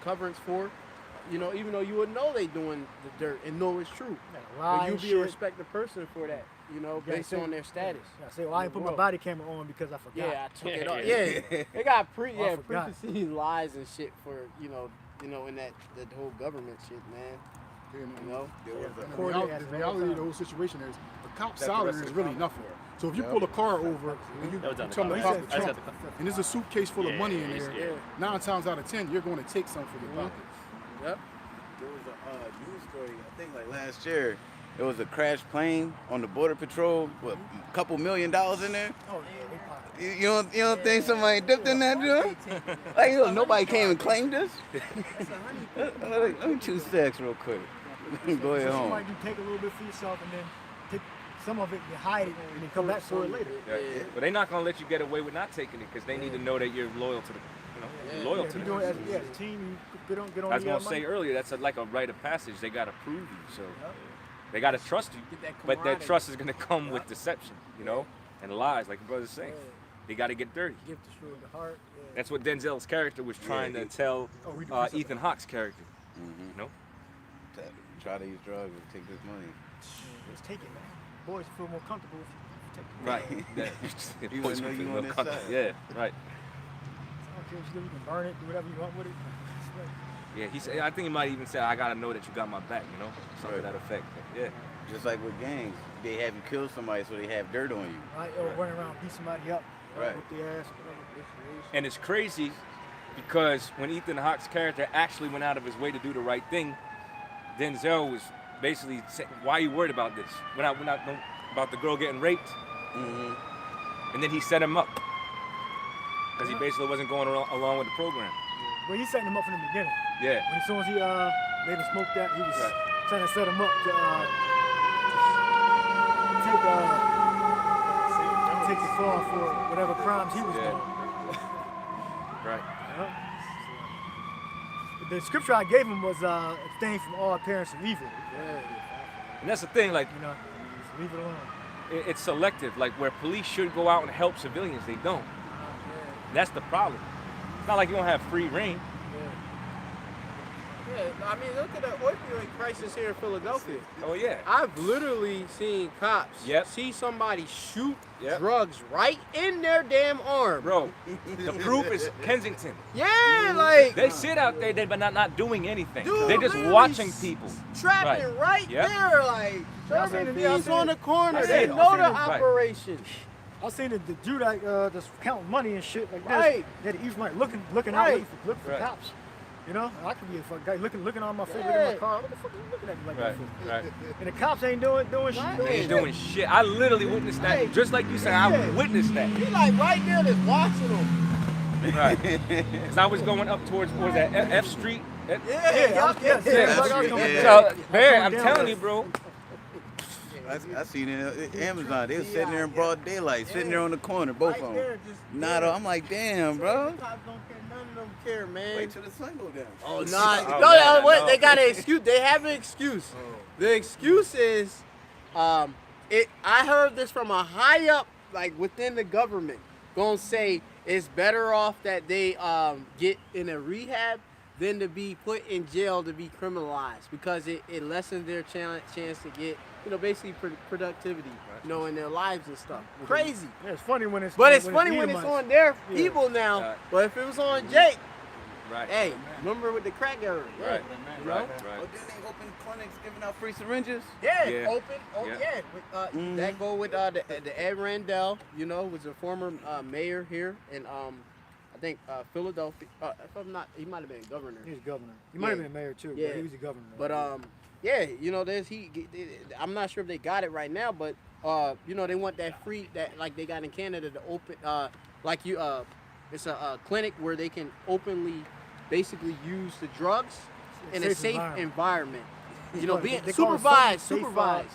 coverings for. Even though you would know they doing the dirt and know it's true. Lie But you and be shit. a respected person for that, based on their status. I say, well, I didn't put my body camera on because I forgot. Yeah, I took it Yeah, off. yeah. Yeah, they got I forgot. preconceived lies and shit for in that the whole government shit, man. The reality of the whole situation is the cop's That's the salary rest of is the really nothing. So if you pull a car over and you That was on the tell the cop. cop I to said Trump, the- and there's a suitcase full of money in Yeah, there, yeah. 9 times out of 10 you're going to take some for your pocket. Yep. There was a news story, I think like last year. There was a crashed plane on the Border Patrol with a couple $1 million in there. Oh, yeah, You don't think somebody dipped in that joint? Like nobody came and claimed this? Let me choose sex real quick. Go ahead home. Somebody do take a little bit for yourself and then take some of it and hide it and then come back for it later. Yeah. But they're not gonna let you get away with not taking it because they need to know that you're loyal to the, you're loyal If to you them. do it as a team, you get on I was the gonna money. say earlier, that's like a rite of passage. They gotta prove you, so they gotta trust you. Get that But that camaraderie. trust is gonna come with deception, and lies, like the brother's saying. They gotta get dirty. Gift to show the heart. Yeah. That's what Denzel's character was trying to tell Oh, we do something. Ethan Hawke's character. Try to use drugs and take this money. Just take it, man. Boys feel more comfortable if you take it. Right. Yeah. You Boys know will you feel on more this comfortable. side. Yeah, right. I don't care what you do, you can burn it, do whatever you want with it. Yeah, he said. I think he might even say, "I gotta know that you got my back," you know, something to that effect. Yeah. Just like with gangs, they have you kill somebody, so they have dirt on you. Right, or running around, beat somebody up, Right. with the ass, whatever. And it's crazy because when Ethan Hawke's character actually went out of his way to do the right thing, Denzel was basically saying, "Why are you worried about this? We're not about the girl getting raped." Mm-hmm. And then he set him up because he basically wasn't going along with the program. Well, he's setting him up from the beginning. Yeah. When as soon as he made him smoke that, he was trying to set him up to take the fall for whatever crimes he was doing. Right. The scripture I gave him was abstain from all appearance of evil. And that's the thing, like, You know, just leave it alone. it's selective. Like where police should go out and help civilians, they don't. That's the problem. It's not like you don't have free reign. Yeah, I mean, look at the opioid crisis here in Philadelphia. Oh yeah. I've literally seen cops see somebody shoot drugs right in their damn arm. Bro, the proof is Kensington. Yeah, like They sit out there, but not doing anything. Dude, They're just literally watching people. trapping right Yep. there, like serving thieves on the corner. I They seen it. know the I seen it. operation. I seen the dude that's counting money and shit like this. Right. That he was like looking out, Right. looking for Right. cops. You know, I could be a fucking guy looking on my face, looking at my car. What the fuck are you looking at me like Right, that for? right. And the cops ain't doing shit. They ain't doing shit. I literally witnessed that. Right. Just like you said, I witnessed that. He like right there just watching them. Right. Because I was going up towards, what was that, F Street? Yeah. Yeah. So, man, I'm telling you, bro. I seen it in Amazon. They was sitting there in broad daylight, sitting there on the corner, both of them. I'm like, damn, bro. Cops don't care. None of them care, man. Wait till the sun go down. Oh, Oh, no, man, no. they got an excuse. They have an excuse. The excuse is, I heard this from a high up, like within the government, gonna say it's better off that they get in a rehab than to be put in jail to be criminalized because it lessens their chance to get, basically productivity, in their lives and stuff. Crazy. Yeah, it's funny when it's. But it's funny when it's on their people now. Right. But if it was on Jake, Right. hey, remember with the crack era? Right. You know? Right. Oh, didn't they open clinics giving out free syringes? Yeah, Yeah. open. Oh, Yeah. yeah. That go with the Ed Randell, was a former mayor here in I think Philadelphia. If I'm not, he might have been governor. He's governor. He might have been mayor too. Yeah. But he was a governor. But I'm not sure if they got it right now, but they want that free like they got in Canada to open it's a clinic where they can openly basically use the drugs in a safe environment. Being They call it supervised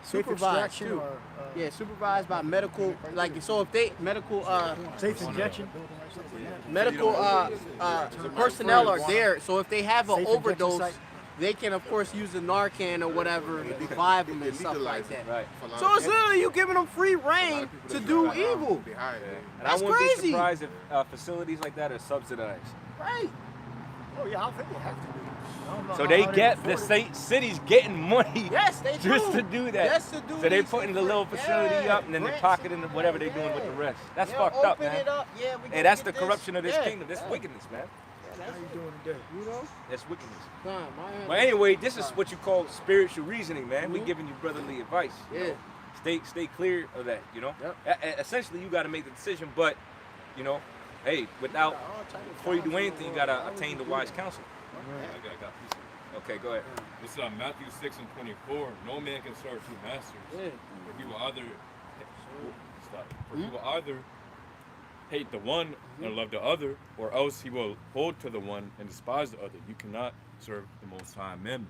safe extraction too. or, Supervised by medical, so if they medical safe injection. medical personnel are there, so if they have an Safe injection overdose, site. they can of course use the Narcan or whatever to revive them and stuff like that. Right. So it's literally you giving them free reign to do evil. And That's I wouldn't be crazy. surprised if facilities like that are subsidized. Right. Oh yeah, I think they have to be. I don't know So how they hard get the afford it. city's getting money Yes, they just do. to do that. Just to do So they these putting the things. little facility Yeah, up and then they grants pocketing and- whatever they're doing with the rest. That's Yeah, fucked up, open man. it up. Yeah, we Hey, gonna that's get the corruption of this Yeah, kingdom. That's yeah. wickedness, man. How you doing today? That's wickedness. Nah, But anyway, this is what you call spiritual reasoning, man. We're giving you brotherly advice. you Yeah. know. Stay clear of that, Essentially, you got to make the decision, but, hey, before you do anything, you got to obtain the wise counsel. I got this. Okay, go ahead. This is Matthew 6:24. No man can serve two masters. Yeah. For he will either hate the one and love the other, or else he will hold to the one and despise the other. You cannot serve the Most High Mammon.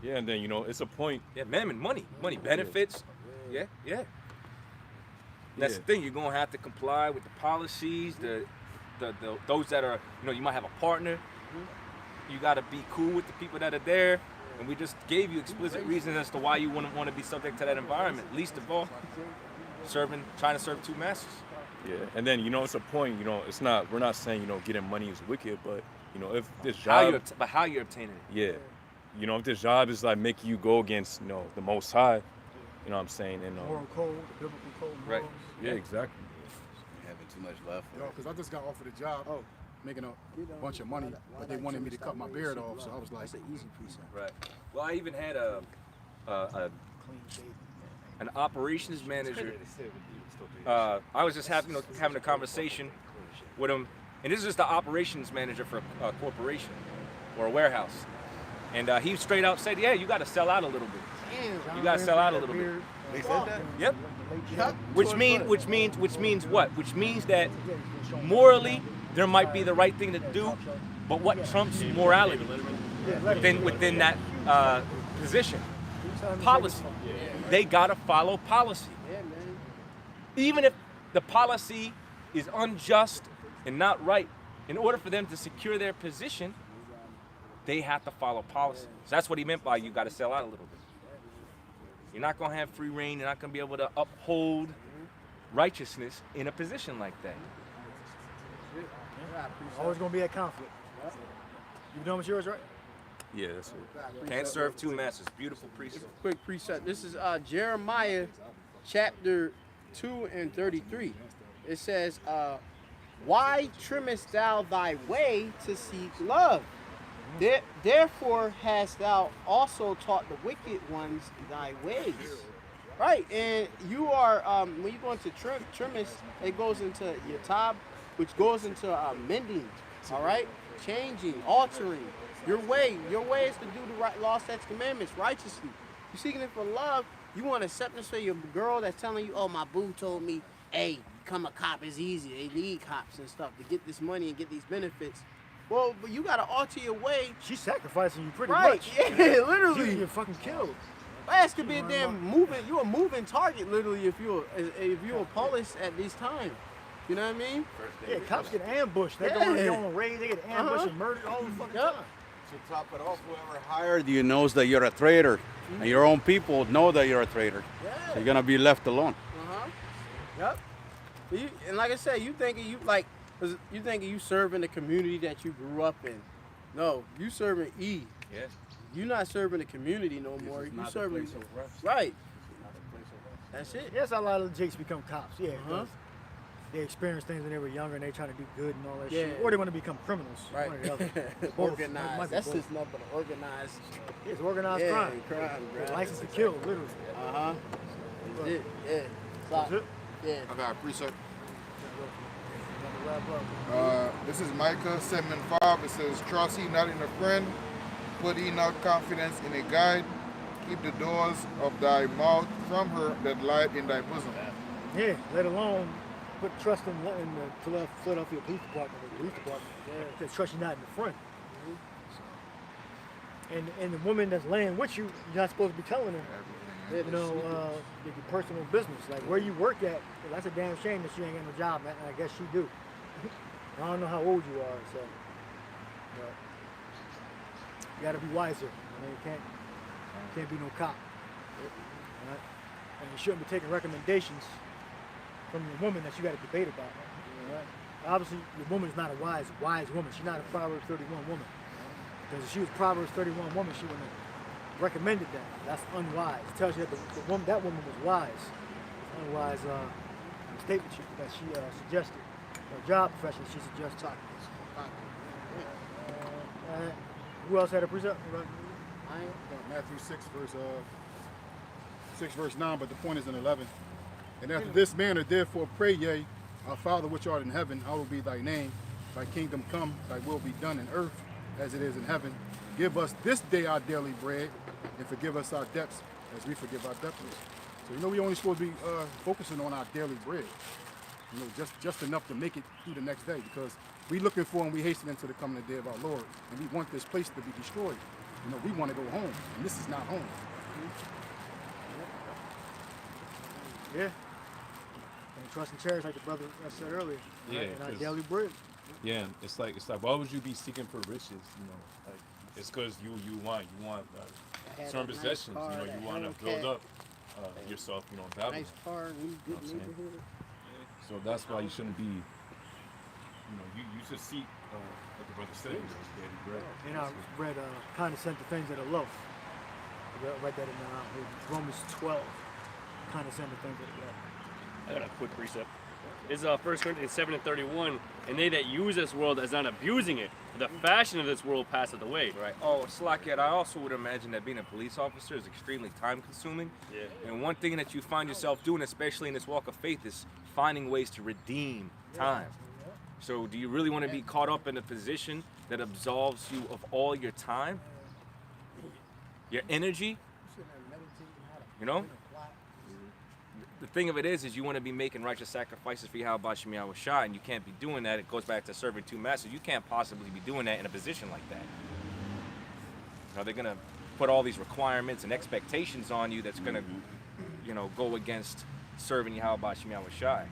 Yeah, and then it's a point. Yeah, mammon, money, benefits. Yeah. That's the thing. You're gonna have to comply with the policies, the those that are, you might have a partner. You gotta be cool with the people that are there, and we just gave you explicit reasons as to why you wouldn't want to be subject to that environment. Least of all, trying to serve two masters. Yeah, and then it's a point. It's not. We're not saying getting money is wicked, but if this job. How you're obtaining it. Yeah, if this job is like making you go against the Most High, you know what I'm saying, and Moral code, the biblical code. Right. yeah, exactly. Having too much left. Yo, because I just got offered a job. making a bunch of money, but they wanted me to cut my beard off, so I was like, That's an easy precept. Right. Well, I even had an operations manager. I was just having a conversation with him, and this is just the operations manager for a corporation or a warehouse, and he straight out said, "Yeah, you got to sell out a little bit. You got to sell out a little bit." They said that? Yep. Which means what? Which means that morally there might be the right thing to do, but what trumps morality within that position? Policy. They gotta follow policy. Even if the policy is unjust and not right, in order for them to secure their position, they have to follow policy. So that's what he meant by you gotta sell out a little bit. You're not gonna have free reign. You're not gonna be able to uphold righteousness in a position like that. Always gonna be a conflict. You done with yours, right? Yeah, that's it. Can't serve two masters. Beautiful precept. Quick precept. This is Jeremiah chapter 2 and 33. It says, why trimmest thou thy way to seek love? Therefore hast thou also taught the wicked ones thy ways. Right, and you are, when you go into trimmest, it goes into yatab, which goes into mending, all right? Changing, altering. Your way is to do the right law, statutes, commandments righteously. You're seeking it for love. You want acceptance for your girl that's telling you, oh, my boo told me, hey, become a cop is easy. They need cops and stuff to get this money and get these benefits. Well, but you got to alter your way. She's sacrificing you pretty right, much. Yeah, literally. You can get fucking killed. Ass could be a damn moving. You're a moving target, literally, if you're a police at this time. You know what I mean? Yeah, cops get ambushed. They go on their own raid. They get ambushed and murdered all the fucking time. To top it off, whoever hired you knows that you're a traitor, and your own people know that you're a traitor. Yeah. So you're gonna be left alone. Yep. And like I said, you thinking you serving the community that you grew up in. No, you serving E. Yeah. You're not serving the community no more. You serving right. That's it. Yes, a lot of the jakes become cops. Yeah. They experienced things when they were younger and they trying to do good and all that shit. Or they want to become criminals. Right. One or the other. Organized. That's just nothing but organized. It's organized crime. Bro. License to kill, literally. That's it. Yeah. That's it? Yeah. I got a precept. This is Micah 7:5. It says, trust ye not in a friend, put ye not confidence in a guide. Keep the doors of thy mouth from her that lieth in thy bosom. Yeah, let alone put trust in the Philadelphia Police Department. That trust you not in the friend. And the woman that's laying with you, you're not supposed to be telling her, your personal business, like where you work at. That's a damn shame that she ain't got no job, and I guess she do. I don't know how old you are, so you gotta be wiser. You can't be no cop. Right? And you shouldn't be taking recommendations from your woman that you got to debate about. Right? Obviously, your woman's not a wise woman. She's not a Proverbs 31 woman. Because if she was Proverbs 31 woman, she wouldn't have recommended that. That's unwise. It tells you that that woman was wise. It's unwise statement that she suggested. Her job profession, she suggested. Who else had a precept? Matthew 6 verse 9, but the point is in 11. And after this manner, therefore pray ye, our Father which art in heaven, hallowed be thy name. Thy kingdom come, thy will be done in earth as it is in heaven. Give us this day our daily bread, and forgive us our debts as we forgive our debtors. So we only supposed to be focusing on our daily bread. Just enough to make it through the next day, because we looking for and we hasten into the coming day of our Lord, and we want this place to be destroyed. We want to go home, and this is not home. Yeah. And trust and cherish, like the brother said earlier. Yeah. And our daily bread. Yeah, it's like why would you be seeking for riches? Like it's because you want certain possessions. You want to build up yourself. Babylon. Nice car, good neighborhood. So that's why you shouldn't be. You should seek. Like the brother said, daily bread. And I read condescend to things that are low. I read that in Romans 12. Condescend to things that are low. I got a quick precept. This is 1 Corinthians 7:31. And they that use this world as not abusing it, for the fashion of this world passeth away. Right. Oh, Slackhead, I also would imagine that being a police officer is extremely time consuming. Yeah. And one thing that you find yourself doing, especially in this walk of faith, is finding ways to redeem time. So do you really want to be caught up in a position that absolves you of all your time? Your energy? You know? The thing of it is you want to be making righteous sacrifices for Yahweh Shem Yahweh Shai, and you can't be doing that. It goes back to serving two masters. You can't possibly be doing that in a position like that. You know, they're going to put all these requirements and expectations on you that's going to, you know, go against serving Yahweh Shem Yahweh Shai.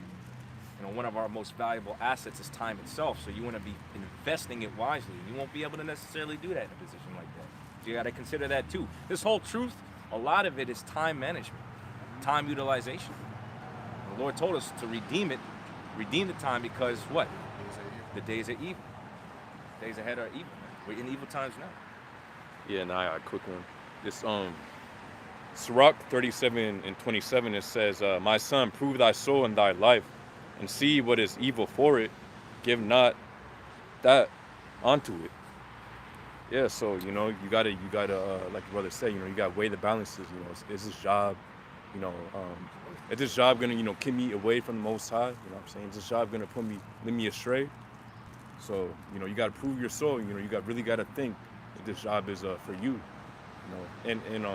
You know, one of our most valuable assets is time itself, so you want to be investing it wisely. You won't be able to necessarily do that in a position like that. So you got to consider that too. This whole truth, a lot of it is time management, time utilization. The Lord told us to redeem it, redeem the time, because what? The days are evil. Days ahead are evil. We're in evil times now. Yeah, nah, I got a quick one. This Sirach 37:27, it says, "My son, prove thy soul and thy life, and see what is evil for it. Give not that onto it." Yeah, so you know, you gotta, like your brother said, you know, you gotta weigh the balances. You know, is this job, you know, is this job gonna, you know, keep me away from the Most High? You know what I'm saying? Is this job gonna lead me astray? So, you know, you gotta prove your soul. You know, you really gotta think if this job is for you. You know, and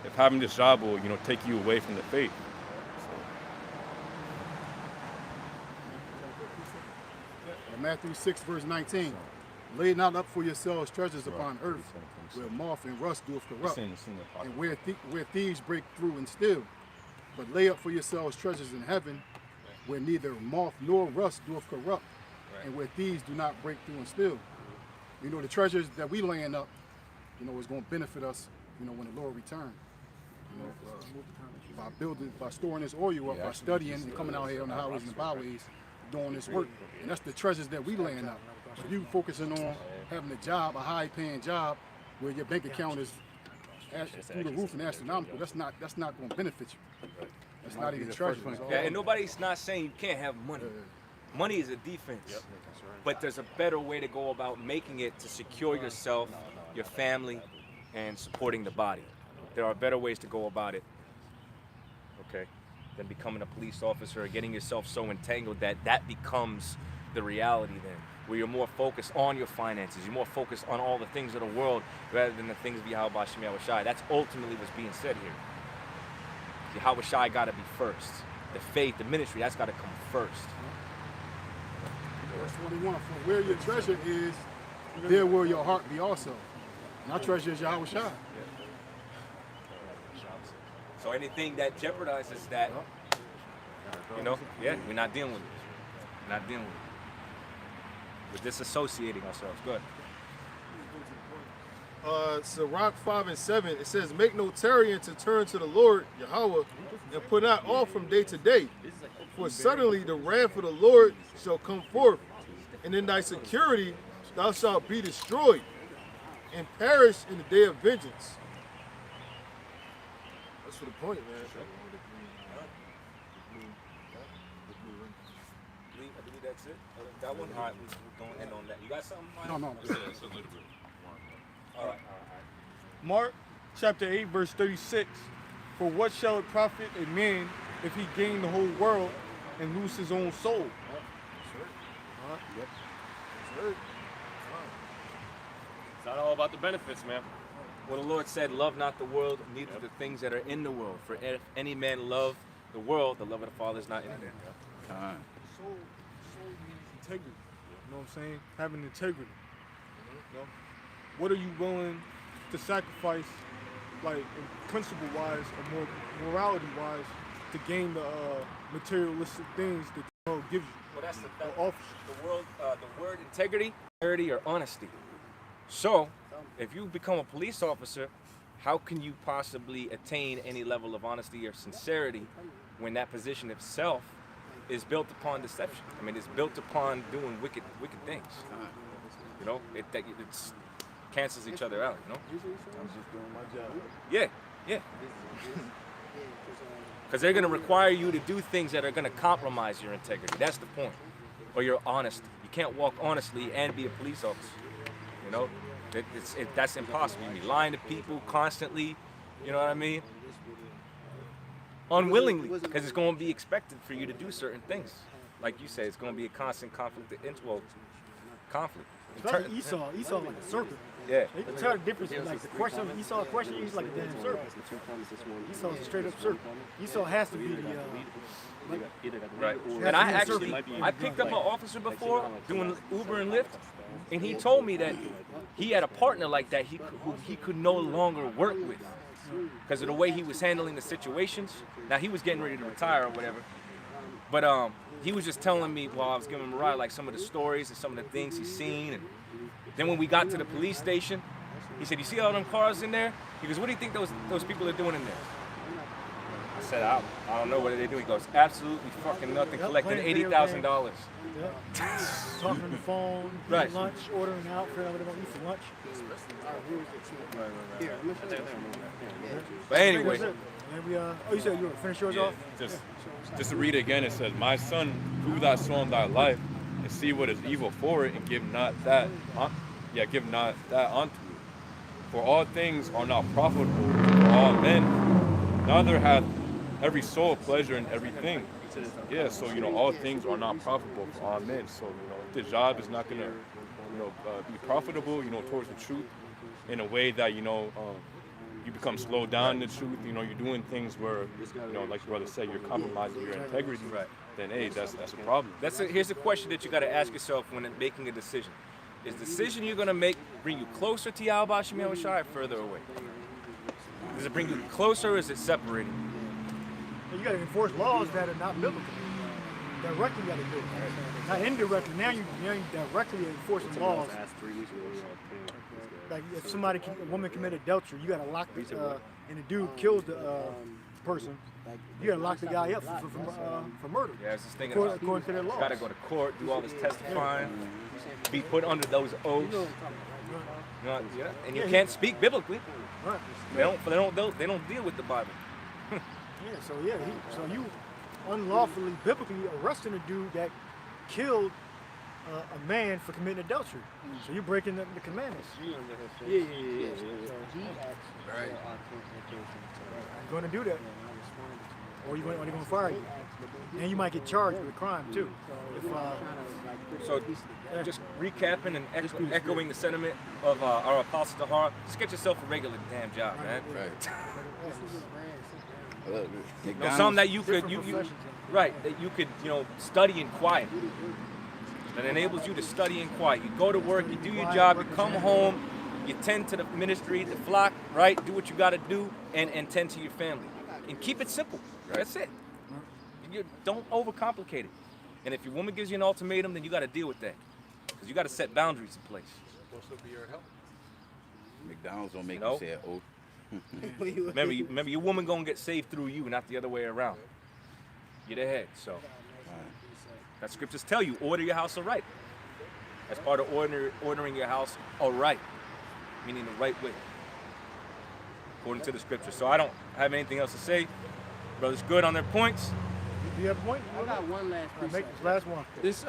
if having this job will, you know, take you away from the faith. Matthew 6:19. Lay not up for yourselves treasures upon earth, where moth and rust doeth corrupt, and where thieves break through and steal. But lay up for yourselves treasures in heaven, where neither moth nor rust doeth corrupt, and where thieves do not break through and steal. You know, the treasures that we laying up, you know, is going to benefit us, you know, when the Lord returns. You know, by storing this oil up, by studying and coming out here on the highways and the byways, doing this work. And that's the treasures that we laying up. If you focusing on having a job, a high-paying job, where your bank account is through the roof and astronomical, that's not going to benefit you. That's not even treasure. Yeah, and nobody's not saying you can't have money. Money is a defense. But there's a better way to go about making it to secure yourself, your family, and supporting the body. There are better ways to go about it, okay, than becoming a police officer or getting yourself so entangled that that becomes the reality then, where you're more focused on your finances, you're more focused on all the things of the world rather than the things of Yahweh Shem Yahweh Shai. That's ultimately what's being said here. Yahweh Shai got to be first. The faith, the ministry, that's got to come first. Verse 21, for where your treasure is, there will your heart be also. And our treasure is Yahweh Shai. So anything that jeopardizes that, you know, yeah, we're not dealing with it. We're not dealing with it. We're disassociating ourselves. Good. Sirach 5:7, it says, "Make no tarrying to turn to the Lord, Yahweh, and put not off from day to day. For suddenly the wrath of the Lord shall come forth, and in thy security thou shalt be destroyed, and perish in the day of vengeance." That's for the point, man. I believe that's it. That one? All right, we're going to end on that. You got something, Mike? No. It's a little bit. All right. Mark chapter 8, verse 36. For what shall it profit a man if he gain the whole world and lose his own soul? It's not all about the benefits, man. Well, the Lord said, love not the world, neither the things that are in the world. For if any man love the world, the love of the Father is not in him. Soul means integrity. You know what I'm saying? Having integrity. You know? What are you willing to sacrifice, like principle-wise or morality-wise, to gain the materialistic things that the world gives you? Well, that's the word integrity, clarity, or honesty. So, if you become a police officer, how can you possibly attain any level of honesty or sincerity when that position itself is built upon deception? I mean, it's built upon doing wicked things. You know, it cancels each other out. You know. I'm just doing my job. Yeah. Because they're going to require you to do things that are going to compromise your integrity. That's the point. Or your honesty. You can't walk honestly and be a police officer. You know? That's impossible. You be lying to people constantly. You know what I mean? Unwillingly. Because it's going to be expected for you to do certain things. Like you said, it's going to be a constant conflict. Conflict. Especially Esau. Esau like a serpent. Yeah. You can tell the difference. Like the question of Esau, he's like a damn serpent. Esau is a straight up serpent. Esau has to be the right. And I picked up an officer before doing Uber and Lyft, and he told me that he had a partner like that who he could no longer work with because of the way he was handling the situations. Now he was getting ready to retire or whatever, but he was just telling me while I was giving him a ride, like some of the stories and some of the things he's seen. And then when we got to the police station, he said, "You see all them cars in there?" He goes, "What do you think those people are doing in there?" I said, I don't know what they're doing. He goes, "Absolutely fucking nothing, collecting $80,000. Yep. Talking on the phone, right. Lunch, ordering out for whatever they want to eat for lunch. But anyway. You said you were finish yours off? Just to read it again, it says, "My son, prove thy soul in thy life, and see what is evil for it, and give not that unto it. For all things are not profitable for all men, neither hath every soul pleasure in everything." Yeah, so all things are not profitable for all men. So if the job is not gonna be profitable, towards the truth, in a way that you become slowed down in the truth. You're doing things where like your brother said, you're compromising your integrity. Right. Then hey, that's a problem. Here's a question that you got to ask yourself when making a decision: is the decision you're gonna make bring you closer to Yahweh Shemiah Shai or further away? Does it bring you closer or is it separating? You got to enforce laws that are not biblical. Directly you got to do it. Not indirectly. Now you directly enforcing laws. Like if a woman committed adultery, you got to lock and the dude kills the person, you got to lock the guy up for murder. Yeah, I was just thinking according to their laws. Got to go to court, do all this testifying, be put under those oaths. And you can't speak biblically. Right. They don't deal with the Bible. So you unlawfully, biblically arresting a dude that killed a man for committing adultery. So you're breaking the commandments. Yeah. Right. You're going to do that, or they're going to fire you, and you might get charged with a crime too. So just recapping and echoing the sentiment of our Apostle Tahar, just get yourself a regular damn job, man. Right. Something that you could study in quiet. That enables you to study in quiet. You go to work, you do your job, you come home, you tend to the ministry, the flock, right? Do what you got to do, and tend to your family, and keep it simple. Right. That's it. You don't overcomplicate it. And if your woman gives you an ultimatum, then you got to deal with that, because you got to set boundaries in place. Supposed to be your help. McDonald's don't make you say an oath. remember, your woman gonna get saved through you, not the other way around. Get ahead. So that scriptures tell you, order your house aright. That's part of ordering your house aright, meaning the right way, according to the scriptures. So I don't have anything else to say. Brothers, good on their points. Do you have a point? I got one last piece. Make this last one. This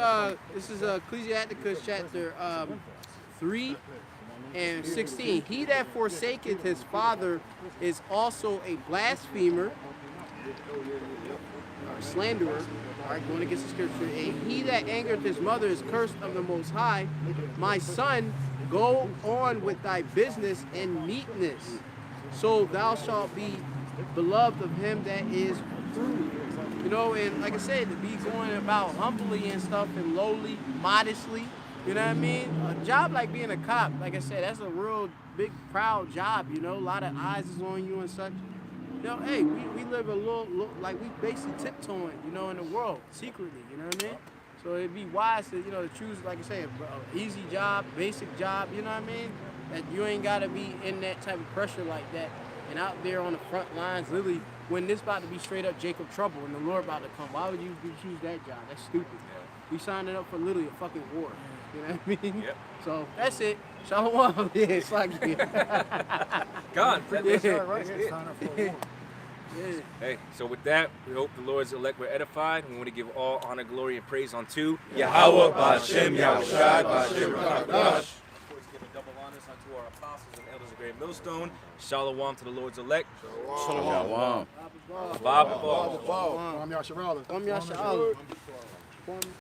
is Ecclesiasticus chapter 3 and 16. He that forsaketh his father is also a blasphemer, or slanderer. All right, going against the scripture. And he that angereth his mother is cursed of the Most High. My son, go on with thy business in meekness, so thou shalt be beloved of him that is cruel. And like I said, to be going about humbly and stuff and lowly, modestly. You know what I mean? A job like being a cop, like I said, that's a real big, proud job, A lot of eyes is on you and such. Hey, we live a little like we basically tiptoeing, in the world, secretly, you know what I mean? So it'd be wise to, to choose, like I say, an easy job, basic job, you know what I mean? That you ain't got to be in that type of pressure like that and out there on the front lines, literally, when this about to be straight up Jacob trouble and the Lord about to come. Why would you choose that job? That's stupid. We signed up for literally a fucking war. You know what I mean? Yep. So that's it. Shalom. Yeah, it's like God. Right. Sign up for a war. Yeah. Hey, so with that, we hope the Lord's elect were edified. We want to give all honor, glory, and praise unto Yahweh, Ba'Shem, Yahushua, Ba'Shem, Rakadash. Give a double honors unto our apostles and elders of Great Millstone. Shalom to the Lord's elect. Shalom. Bob. Kwam Yasharala. Come, Yasha'Allah.